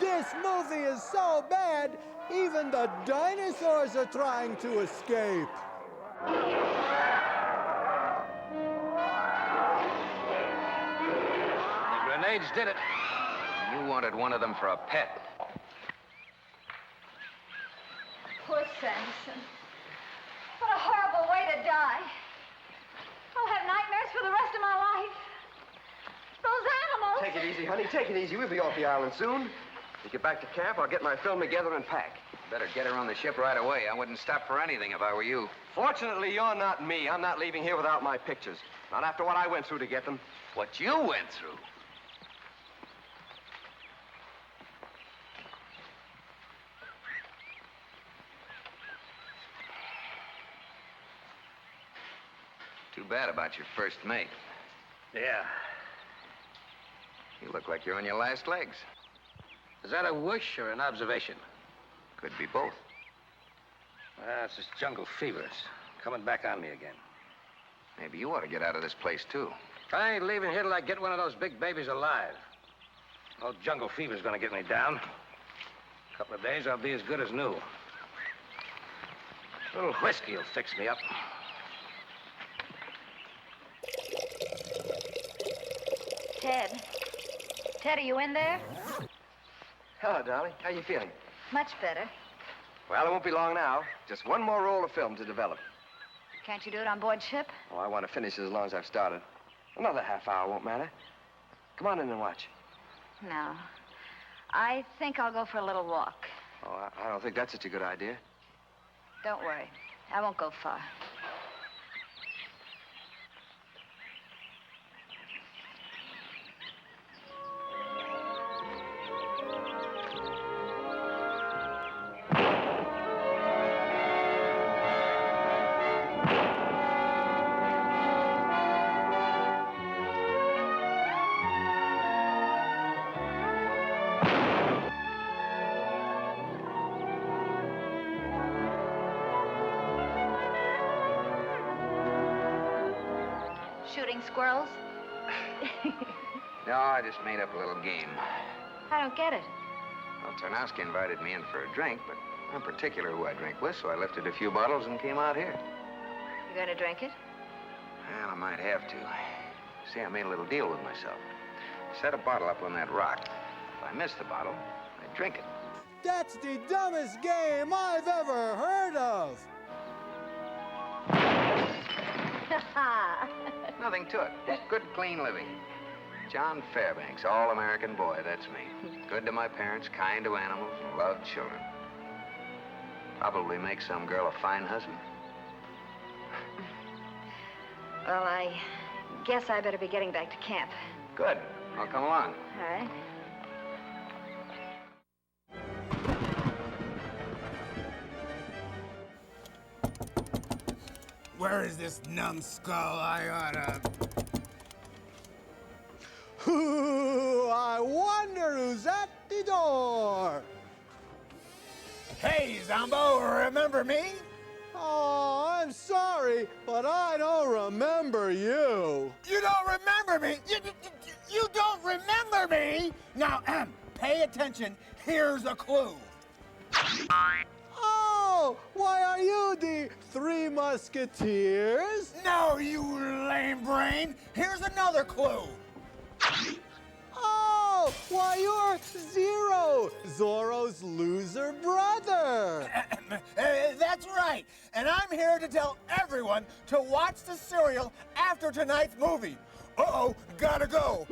This movie is so bad, even the dinosaurs are trying to escape. The grenades did it. You wanted one of them for a pet. Poor Sanderson. What a horrible way to die. I'll have nightmares for the rest of my life. Those animals. Take it easy, honey. Take it easy. We'll be off the island soon. You get back to camp, I'll get my film together and pack. Better get her on the ship right away. I wouldn't stop for anything if I were you. Fortunately, you're not me. I'm not leaving here without my pictures. Not after what I went through to get them. What you went through? Too bad about your first mate. Yeah. You look like you're on your last legs. Is that a wish or an observation? Could be both. Well, it's this jungle fever. It's coming back on me again. Maybe you ought to get out of this place, too. I ain't leaving here till I get one of those big babies alive. No jungle fever's gonna get me down. A couple of days, I'll be as good as new. A little whiskey will fix me up. Ted. Ted, are you in there? Hello, darling. How you feeling? Much better. Well, it won't be long now. Just one more roll of film to develop. Can't you do it on board ship? Oh, I want to finish it as long as I've started. Another half hour won't matter. Come on in and watch. No. I think I'll go for a little walk. Oh, I don't think that's such a good idea. Don't worry. I won't go far. Shooting squirrels? No, I just made up a little game. I don't get it. Well, Tarnowski invited me in for a drink, but I'm particular who I drink with, so I lifted a few bottles and came out here. You gonna drink it? Well, I might have to. See, I made a little deal with myself. Set a bottle up on that rock. If I miss the bottle, I drink it. That's the dumbest game I've ever heard of. Nothing to it. Just good, clean living. John Fairbanks, all-American boy, that's me. Good to my parents, kind to animals, and loved children. Probably make some girl a fine husband. Well, I guess I better be getting back to camp. Good. I'll come along. All right. Where's this numbskull? I oughta... I wonder who's at the door. Hey, Zombo, remember me? Oh, I'm sorry, but I don't remember you. You don't remember me? You don't remember me? Now, pay attention. Here's a clue. Oh, why are you the Three Musketeers? No, you lame brain. Here's another clue. Oh, why you're Zero, Zorro's loser brother. That's right. And I'm here to tell everyone to watch the serial after tonight's movie. Uh-oh, gotta go.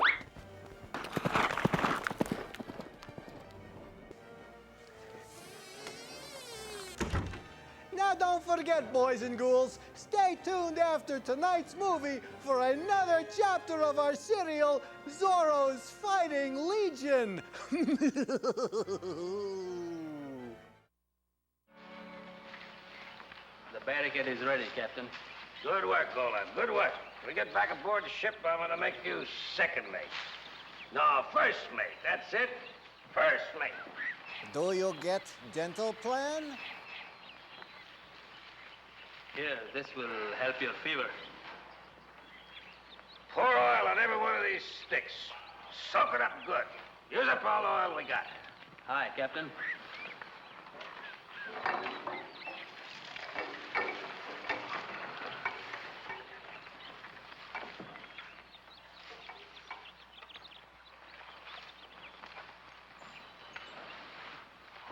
Now don't forget, boys and ghouls, stay tuned after tonight's movie for another chapter of our serial, Zorro's Fighting Legion. The barricade is ready, Captain. Good work, Golan. Good work. When we get back aboard the ship, I'm gonna make you second mate. No, first mate. That's it. First mate. Do you get dental plan? Here, this will help your fever. Pour oil on every one of these sticks. Soak it up good. Use up all the oil we got. Hi, Captain.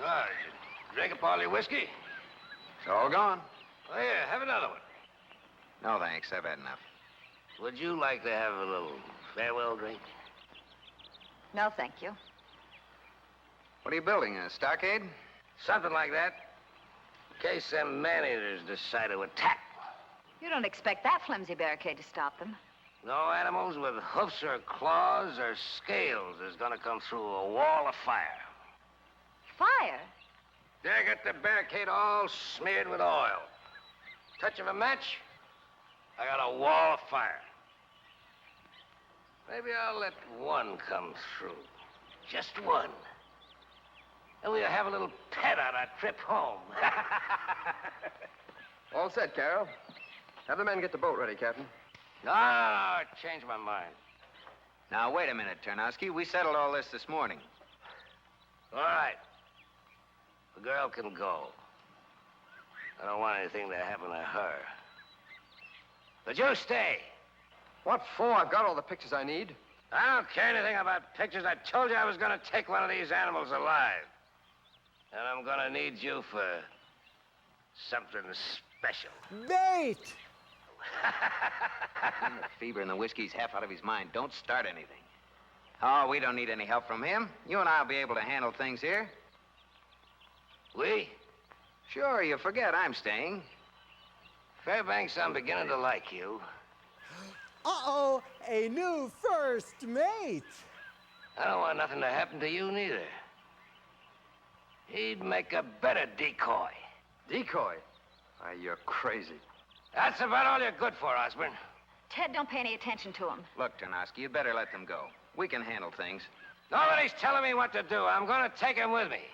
Ah, did you drink up all your whiskey? It's all gone. Oh, yeah, have another one. No, thanks. I've had enough. Would you like to have a little farewell drink? No, thank you. What are you building, a stockade? Something like that. In case them man-eaters decide to attack. You don't expect that flimsy barricade to stop them. No animals with hoofs or claws or scales is gonna come through a wall of fire. Fire? They got the barricade all smeared with oil. Touch of a match, I got a wall of fire. Maybe I'll let one come through. Just one. And we'll have a little pet on our trip home. All set, Carol. Have the men get the boat ready, Captain. No, I changed my mind. Now, wait a minute, Tarnowski. We settled all this morning. All right. The girl can go. I don't want anything to happen to her. But you stay. What for? I've got all the pictures I need. I don't care anything about pictures. I told you I was going to take one of these animals alive. And I'm going to need you for something special. Bait! The fever and the whiskey's half out of his mind. Don't start anything. Oh, we don't need any help from him. You and I'll be able to handle things here. We? Sure, you forget I'm staying. Fairbanks, I'm beginning to like you. Uh-oh, a new first mate. I don't want nothing to happen to you neither. He'd make a better decoy. Decoy? Why, you're crazy. That's about all you're good for, Osborne. Ted, don't pay any attention to him. Look, Tarnowski, you better let them go. We can handle things. Nobody's telling me what to do. I'm going to take him with me.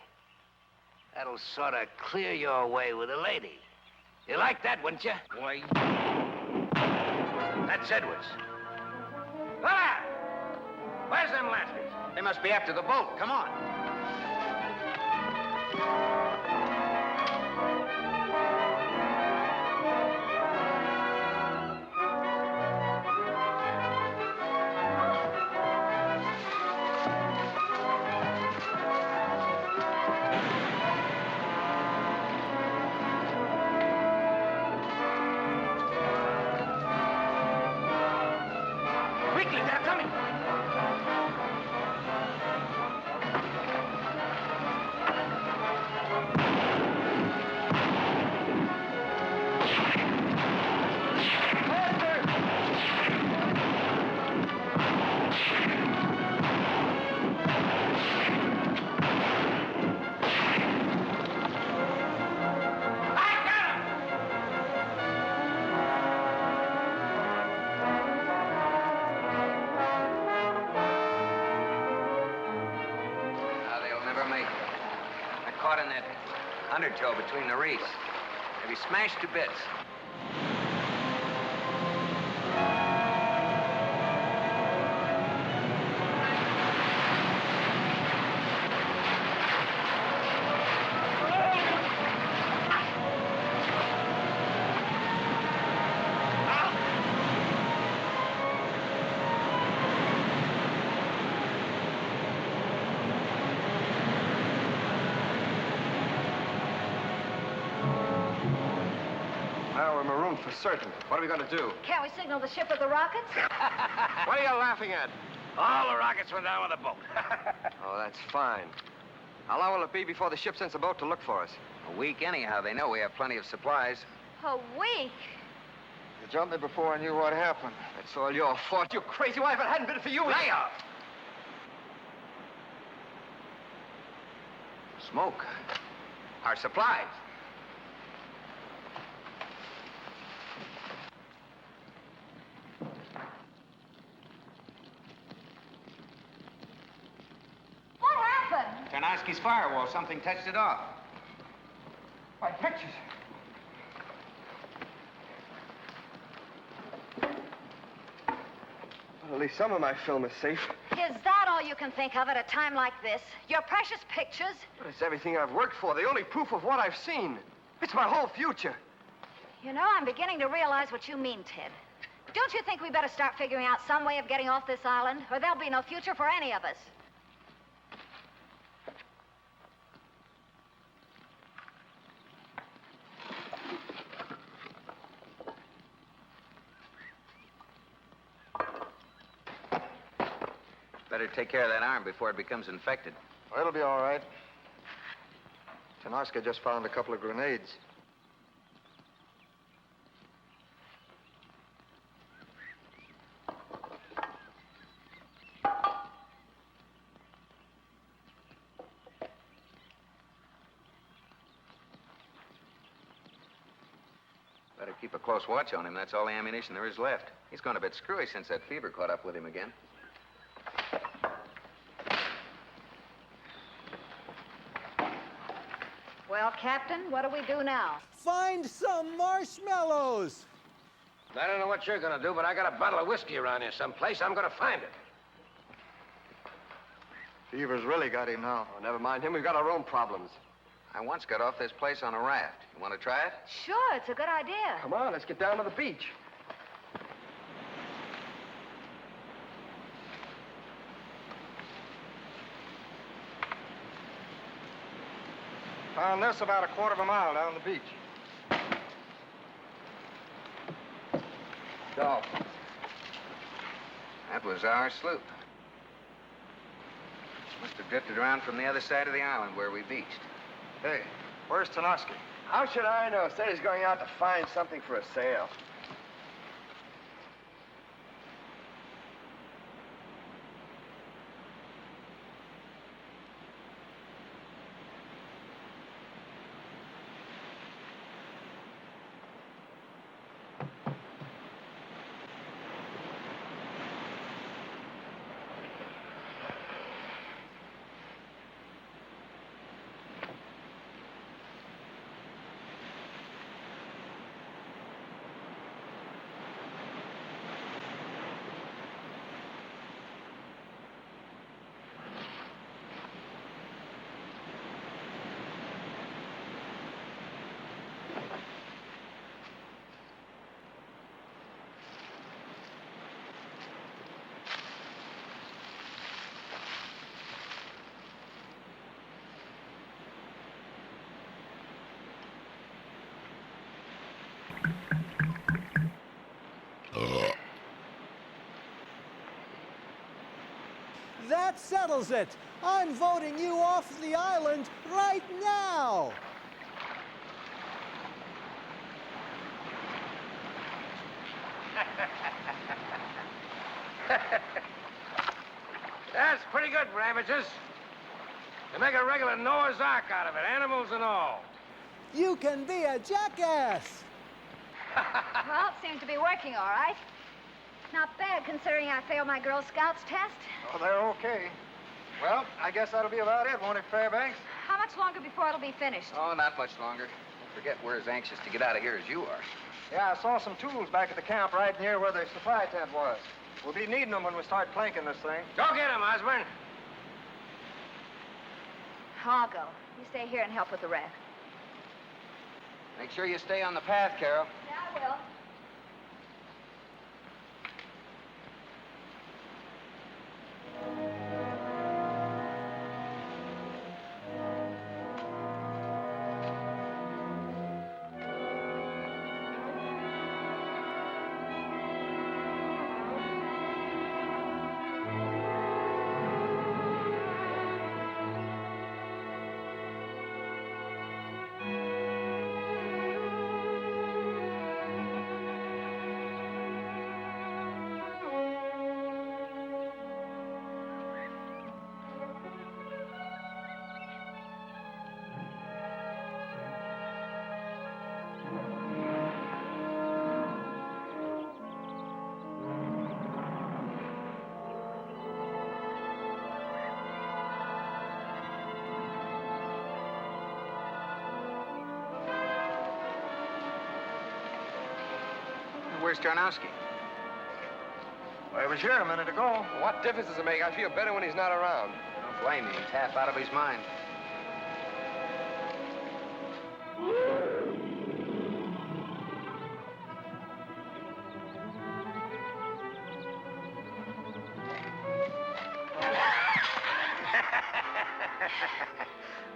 That'll sort of clear your way with a lady. You like that, wouldn't you? Why? That's Edwards. Ah! Where's them lascars? They must be after the boat. Come on. Quickly, they're coming. Undertow between the reefs. Maybe smashed to bits. Now we're marooned for certain. What are we going to do? Can't we signal the ship with the rockets? What are you laughing at? All the rockets went down with the boat. Oh, that's fine. How long will it be before the ship sends a boat to look for us? A week anyhow. They know we have plenty of supplies. A week? You jumped me before I knew what happened. That's all your fault, you crazy wife. If it hadn't been for you... Lay off! Smoke. Our supplies. What happened? Tarnowski's firewall. Something touched it off. My pictures. Well, at least some of my film is safe. Is that all you can think of at a time like this? Your precious pictures? But it's everything I've worked for. The only proof of what I've seen. It's my whole future. You know, I'm beginning to realize what you mean, Ted. Don't you think we better start figuring out some way of getting off this island, or there'll be no future for any of us? Better take care of that arm before it becomes infected. Well, it'll be all right. Tarnowski just found a couple of grenades. Better keep a close watch on him. That's all the ammunition there is left. He's gone a bit screwy since that fever caught up with him again. Well, Captain, what do we do now? Find some marshmallows. I don't know what you're gonna do, but I got a bottle of whiskey around here someplace. I'm gonna find it. Fever's really got him now. Oh, never mind him. We've got our own problems. I once got off this place on a raft. You want to try it? Sure, it's a good idea. Come on, let's get down to the beach. Found this about a quarter of a mile down the beach. Go. That was our sloop. Must have drifted around from the other side of the island where we beached. Hey, where's Tarnowski? How should I know? Said he's going out to find something for a sail. That settles it. I'm voting you off the island right now. That's pretty good, Ravages. You make a regular Noah's Ark out of it, animals and all. You can be a jackass. Well, it seems to be working all right. Not bad, considering I failed my Girl Scouts test. Oh, they're okay. Well, I guess that'll be about it, won't it, Fairbanks? How much longer before it'll be finished? Oh, not much longer. Don't forget we're as anxious to get out of here as you are. Yeah, I saw some tools back at the camp right near where the supply tent was. We'll be needing them when we start clanking this thing. Go get him, Osborne. I'll go. You stay here and help with the raft. Make sure you stay on the path, Carol. Yeah, I will. Where's Tarnowski? Well, he was here a minute ago. What difference does it make? I feel better when he's not around. Don't blame him. He's half out of his mind.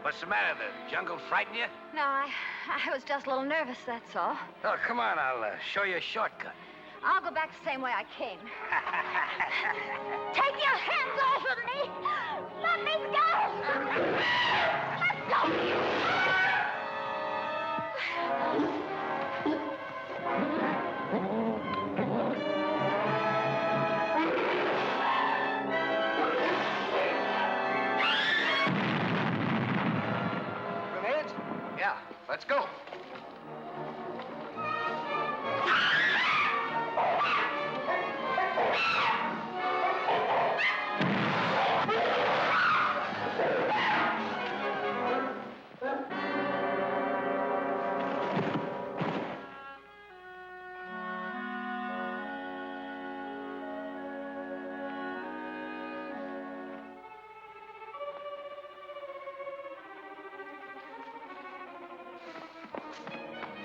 What's the matter? The jungle frighten you? No, I was just a little nervous, that's all. Oh, come on. I'll show you a shortcut. I'll go back the same way I came. Take your hands off of me! Let me go! Let go! Grenades? Yeah, let's go.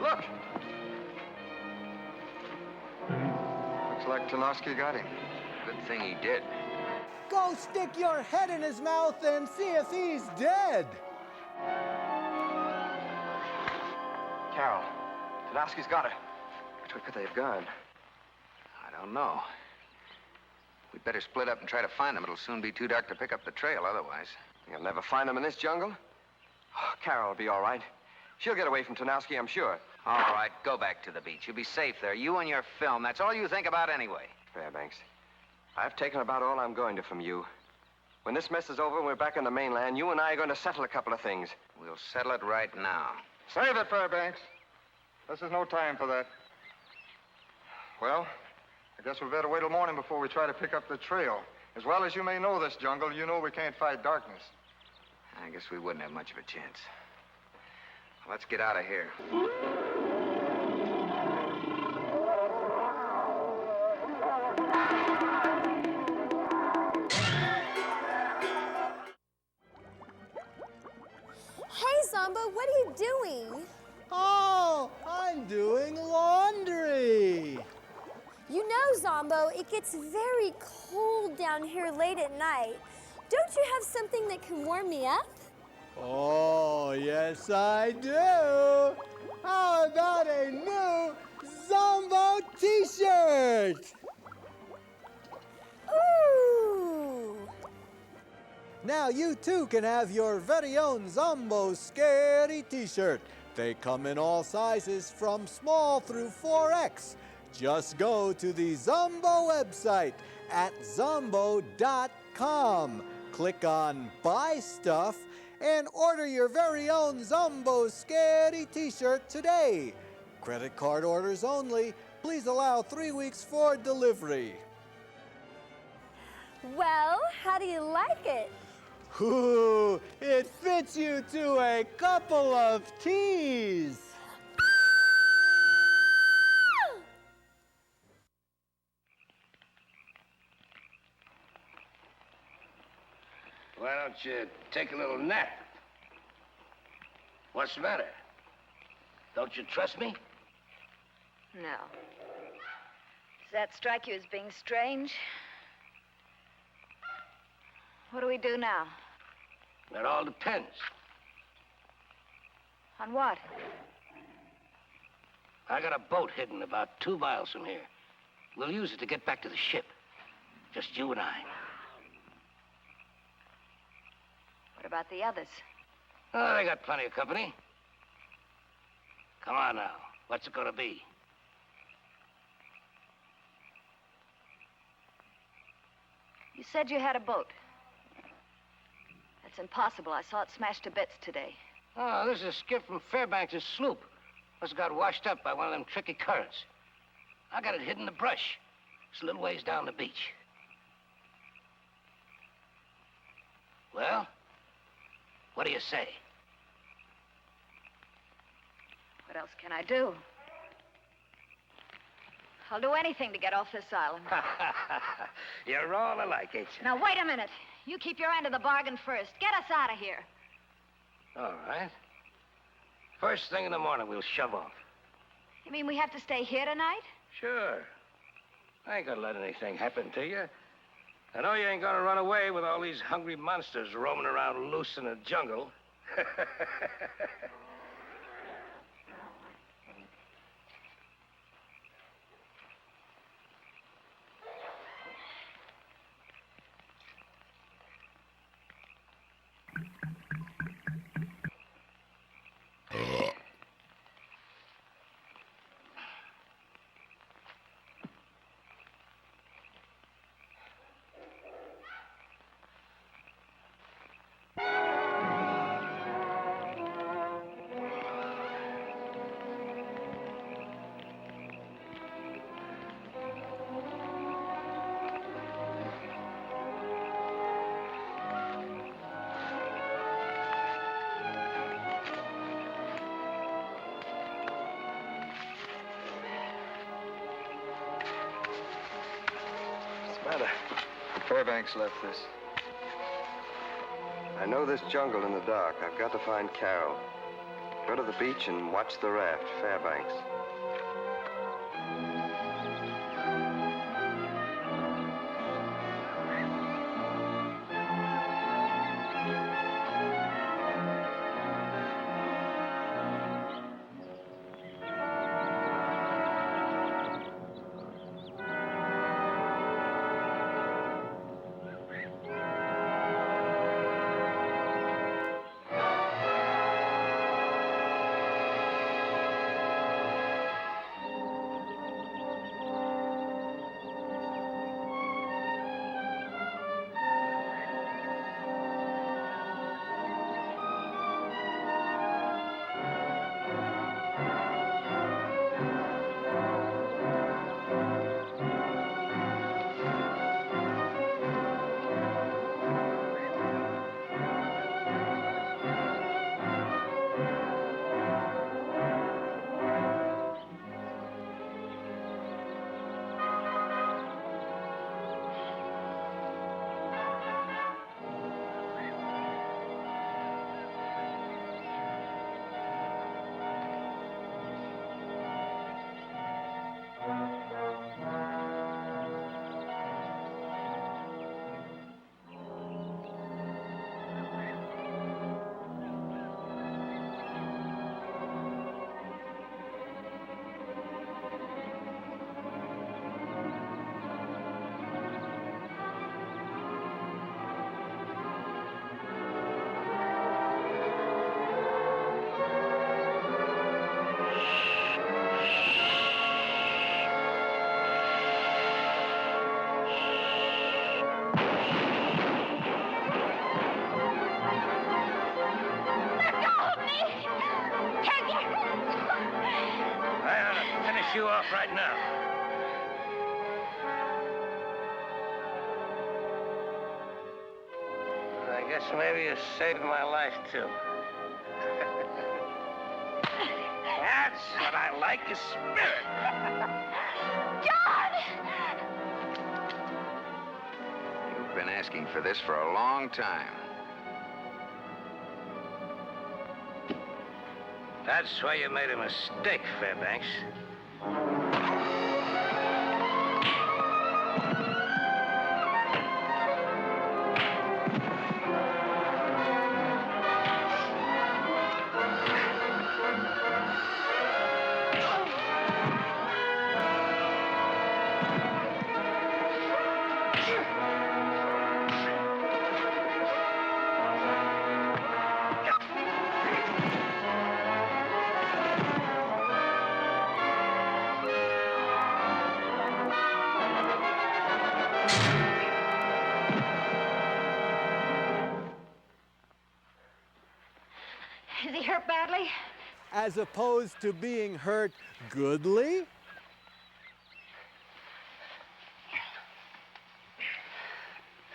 Look! Looks like Tarnowski got him. Good thing he did. Go stick your head in his mouth and see if he's dead. Carol, Tadowski's got her. Which way could they have gone? I don't know. We'd better split up and try to find them. It'll soon be too dark to pick up the trail otherwise. You'll never find them in this jungle? Oh, Carol will be all right. She'll get away from Tarnowski, I'm sure. All right, go back to the beach. You'll be safe there. You and your film. That's all you think about anyway. Fairbanks, I've taken about all I'm going to from you. When this mess is over and we're back on the mainland, you and I are going to settle a couple of things. We'll settle it right now. Save it, Fairbanks. This is no time for that. Well, I guess we better wait till morning before we try to pick up the trail. As well as you may know this jungle, you know we can't fight darkness. I guess we wouldn't have much of a chance. Let's get out of here. Hey, Zombo, what are you doing? Oh, I'm doing laundry. You know, Zombo, it gets very cold down here late at night. Don't you have something that can warm me up? Oh, yes, I do. How about a new Zombo t-shirt? Ooh. Now you too can have your very own Zombo Scary t-shirt. They come in all sizes from small through 4X. Just go to the Zombo website at zombo.com. Click on Buy Stuff and order your very own Zombo Scary t-shirt today. Credit card orders only. Please allow 3 weeks for delivery. Well, how do you like it? Ooh, it fits you to a couple of T's. Why don't you take a little nap? What's the matter? Don't you trust me? No. Does that strike you as being strange? What do we do now? That all depends. On what? I got a boat hidden about 2 miles from here. We'll use it to get back to the ship. Just you and I. What about the others? Oh, they got plenty of company. Come on now. What's it gonna be? You said you had a boat. That's impossible. I saw it smashed to bits today. Oh, this is a skiff from Fairbanks' sloop. Must have got washed up by one of them tricky currents. I got it hidden in the brush. It's a little ways down the beach. Well, what do you say? What else can I do? I'll do anything to get off this island. You're all alike, ain't you? Now, wait a minute. You keep your end of the bargain first. Get us out of here. All right. First thing in the morning, we'll shove off. You mean we have to stay here tonight? Sure. I ain't gonna let anything happen to you. I know you ain't gonna run away with all these hungry monsters roaming around loose in the jungle. Matter? Fairbanks left this. I know this jungle in the dark. I've got to find Carol. Go to the beach and watch the raft, Fairbanks. You off right now. I I guess maybe you saved my life, too. That's what I like, is spirit. John! You've been asking for this for a long time. That's why you made a mistake, Fairbanks. Is he hurt badly? As opposed to being hurt goodly?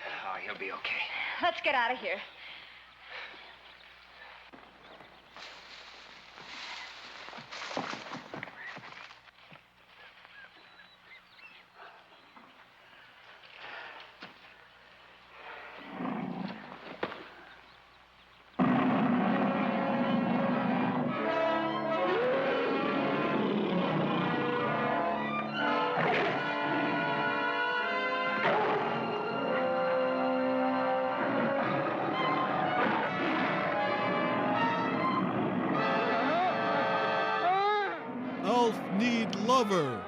Oh, he'll be okay. Let's get out of here. Elf need lover.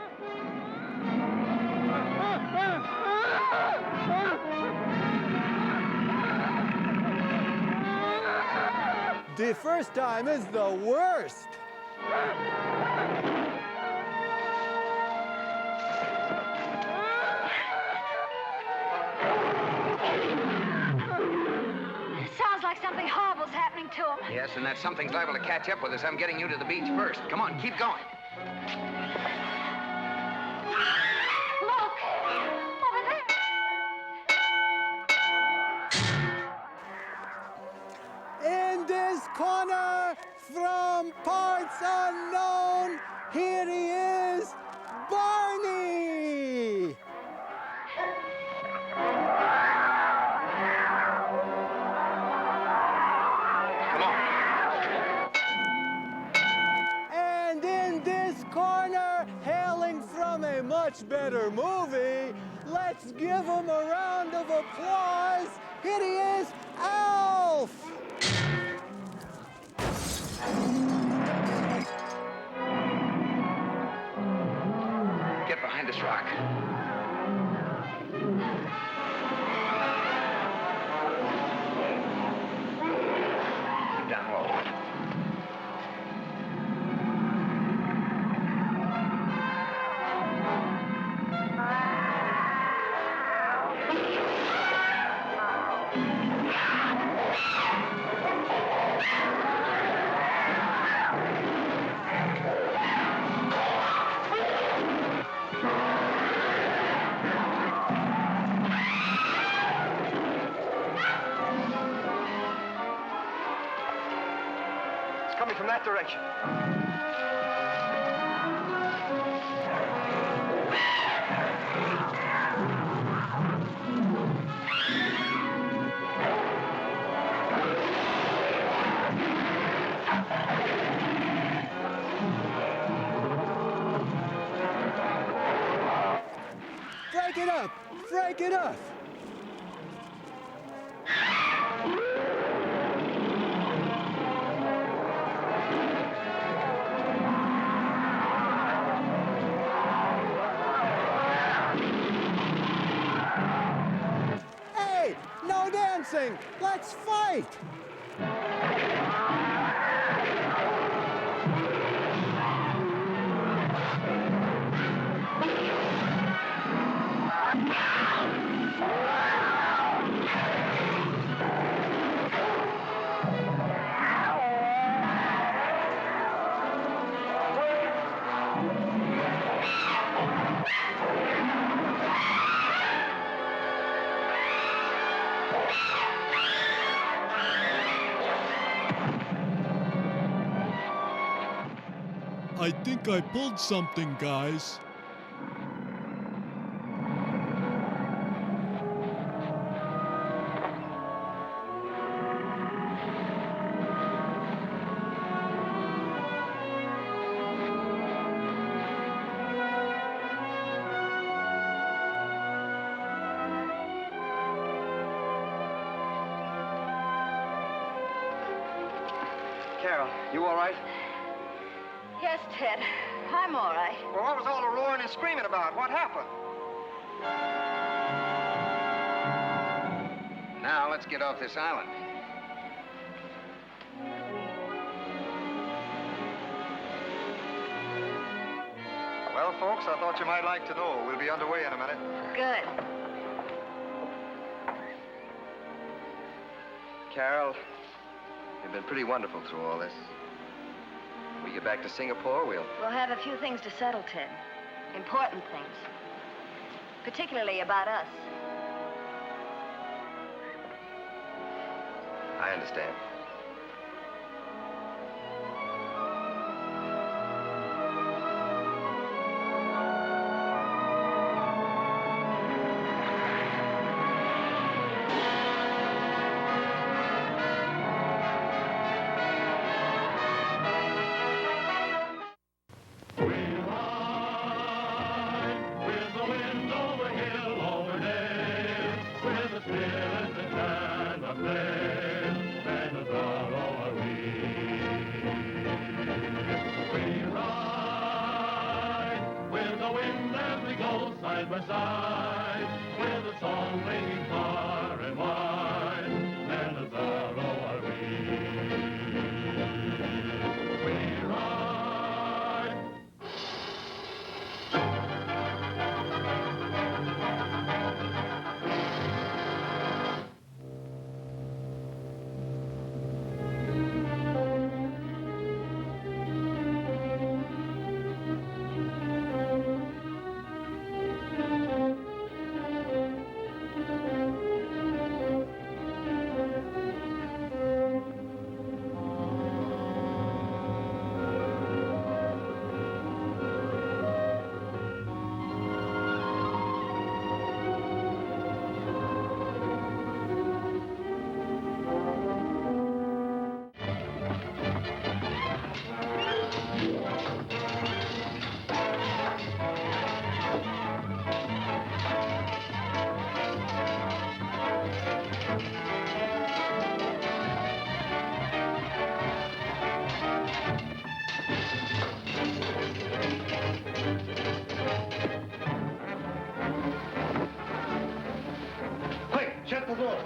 The first time is the worst. Sounds like something horrible's happening to him. Yes, and that something's liable to catch up with us. I'm getting you to the beach first. Come on, keep going. Look! Over there! In this corner, from parts unknown, here he is, Barney! And in this corner, hailing from a much better movie, let's give him a round of applause. Here he is, Alf! Get behind this rock. Keep down low. It's coming from that direction. Break it up! Break it up! Hey, no dancing! Let's fight! I think I pulled something, guys. Carol, you all right? Yes, Ted. I'm all right. Well, what was all the roaring and screaming about? What happened? Now, let's get off this island. Well, folks, I thought you might like to know. We'll be underway in a minute. Good. Carol, you've been pretty wonderful through all this. When we get back to Singapore, we'll We'll have a few things to settle, Ted. Important things. Particularly about us. I understand. Side by side, with a song ringing far and wide, and as arrow are we. We ride. Quick, shut the door.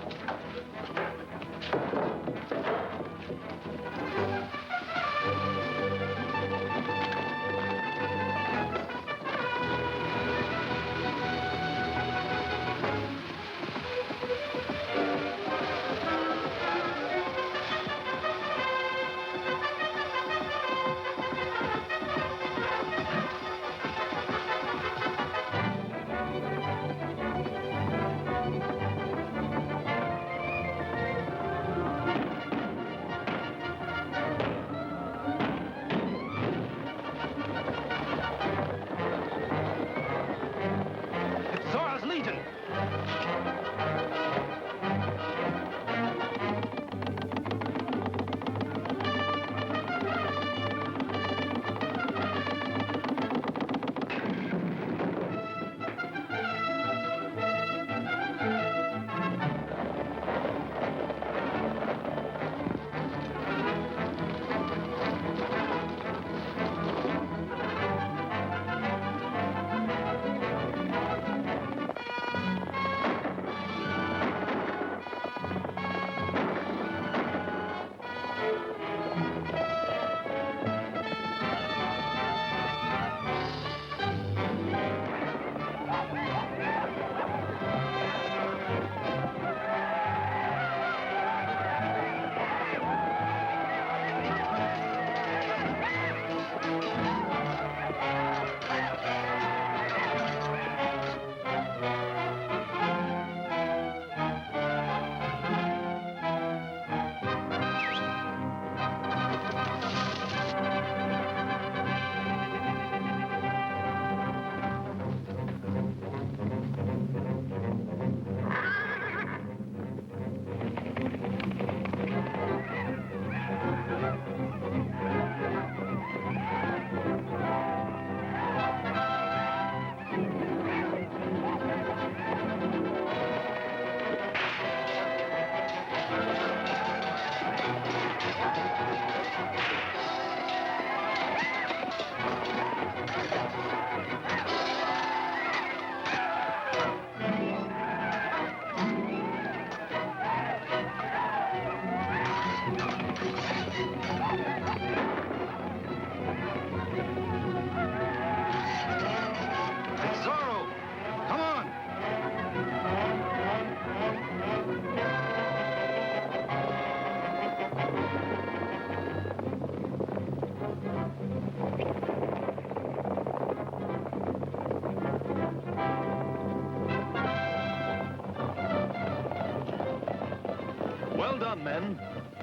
Well done, men.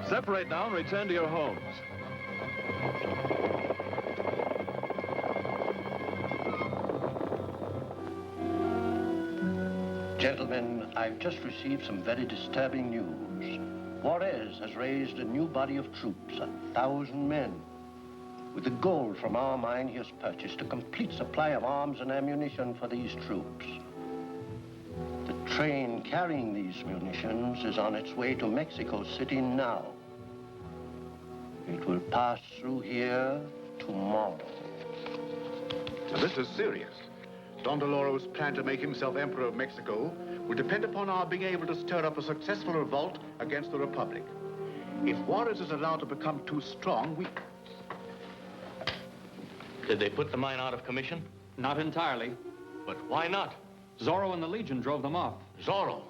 Separate now and return to your homes. Gentlemen, I've just received some very disturbing news. Juarez has raised a new body of troops, 1,000 men. With the gold from our mine, he has purchased a complete supply of arms and ammunition for these troops. The train carrying these munitions is on its way to Mexico City now. It will pass through here tomorrow. Now, this is serious. Don Doloro's plan to make himself Emperor of Mexico will depend upon our being able to stir up a successful revolt against the Republic. If Juarez is allowed to become too strong, we... Did they put the mine out of commission? Not entirely. But why not? Zorro and the Legion drove them off. Zorro?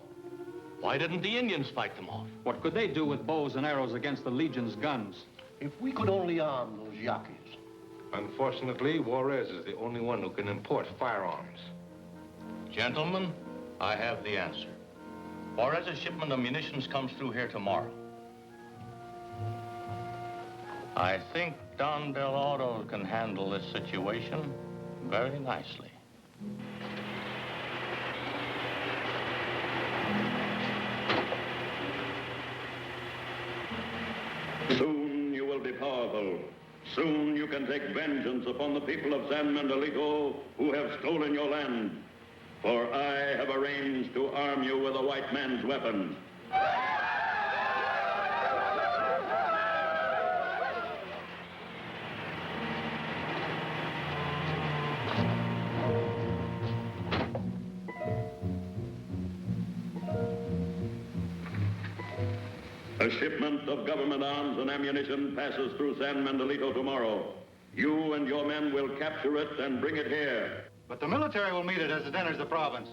Why didn't the Indians fight them off? What could they do with bows and arrows against the Legion's guns? If we could only arm those Yaquis. Unfortunately, Juarez is the only one who can import firearms. Gentlemen, I have the answer. Juarez's shipment of munitions comes through here tomorrow. I think Don Del Oro can handle this situation very nicely. Soon you will be powerful. Soon you can take vengeance upon the people of San Miguelito who have stolen your land. For I have arranged to arm you with a white man's weapons. A shipment of government arms and ammunition passes through San Miguelito tomorrow. You and your men will capture it and bring it here. But the military will meet it as it enters the province.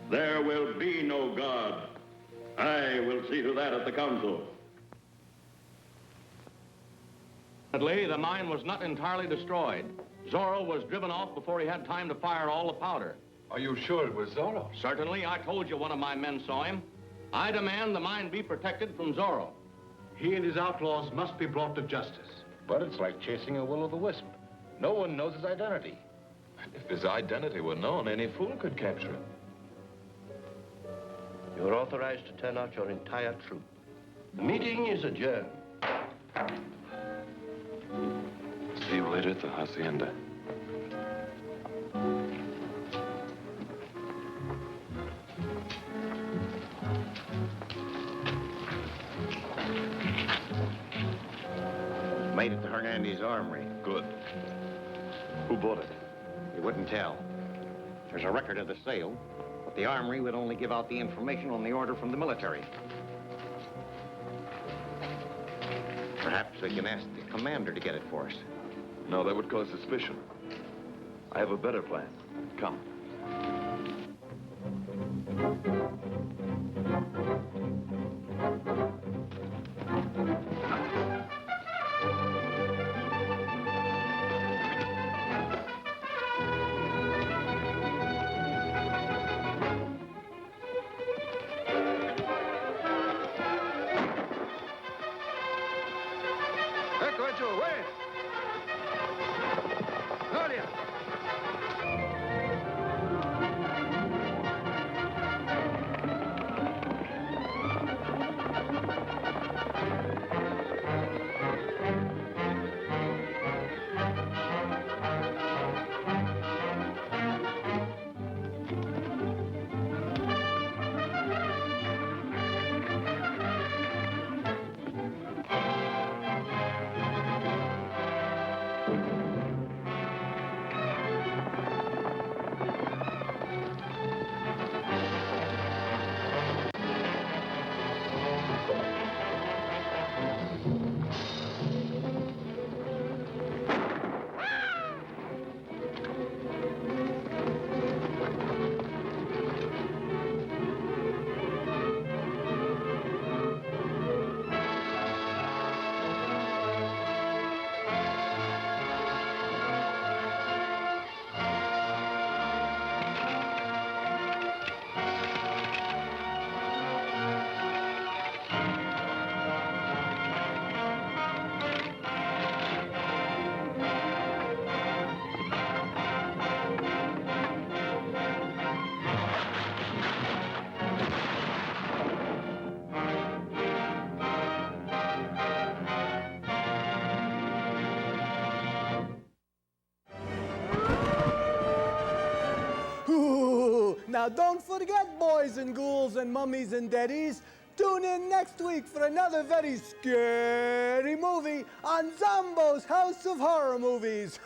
There will be no God. I will see to that at the council. Fortunately, the mine was not entirely destroyed. Zorro was driven off before he had time to fire all the powder. Are you sure it was Zorro? Certainly. I told you one of my men saw him. I demand the mine be protected from Zorro. He and his outlaws must be brought to justice. But it's like chasing a will-o'-the-wisp. No one knows his identity. If his identity were known, any fool could capture him. You're authorized to turn out your entire troop. The meeting is adjourned. See you later at the hacienda. Made it to Hernandez's armory. Good. Who bought it? You wouldn't tell. There's a record of the sale, but the armory would only give out the information on the order from the military. Perhaps we can ask the commander to get it for us. No, that would cause suspicion. I have a better plan. Come. Now, don't forget, boys and ghouls and mummies and daddies, tune in next week for another very scary movie on Zombo's House of Horror Movies.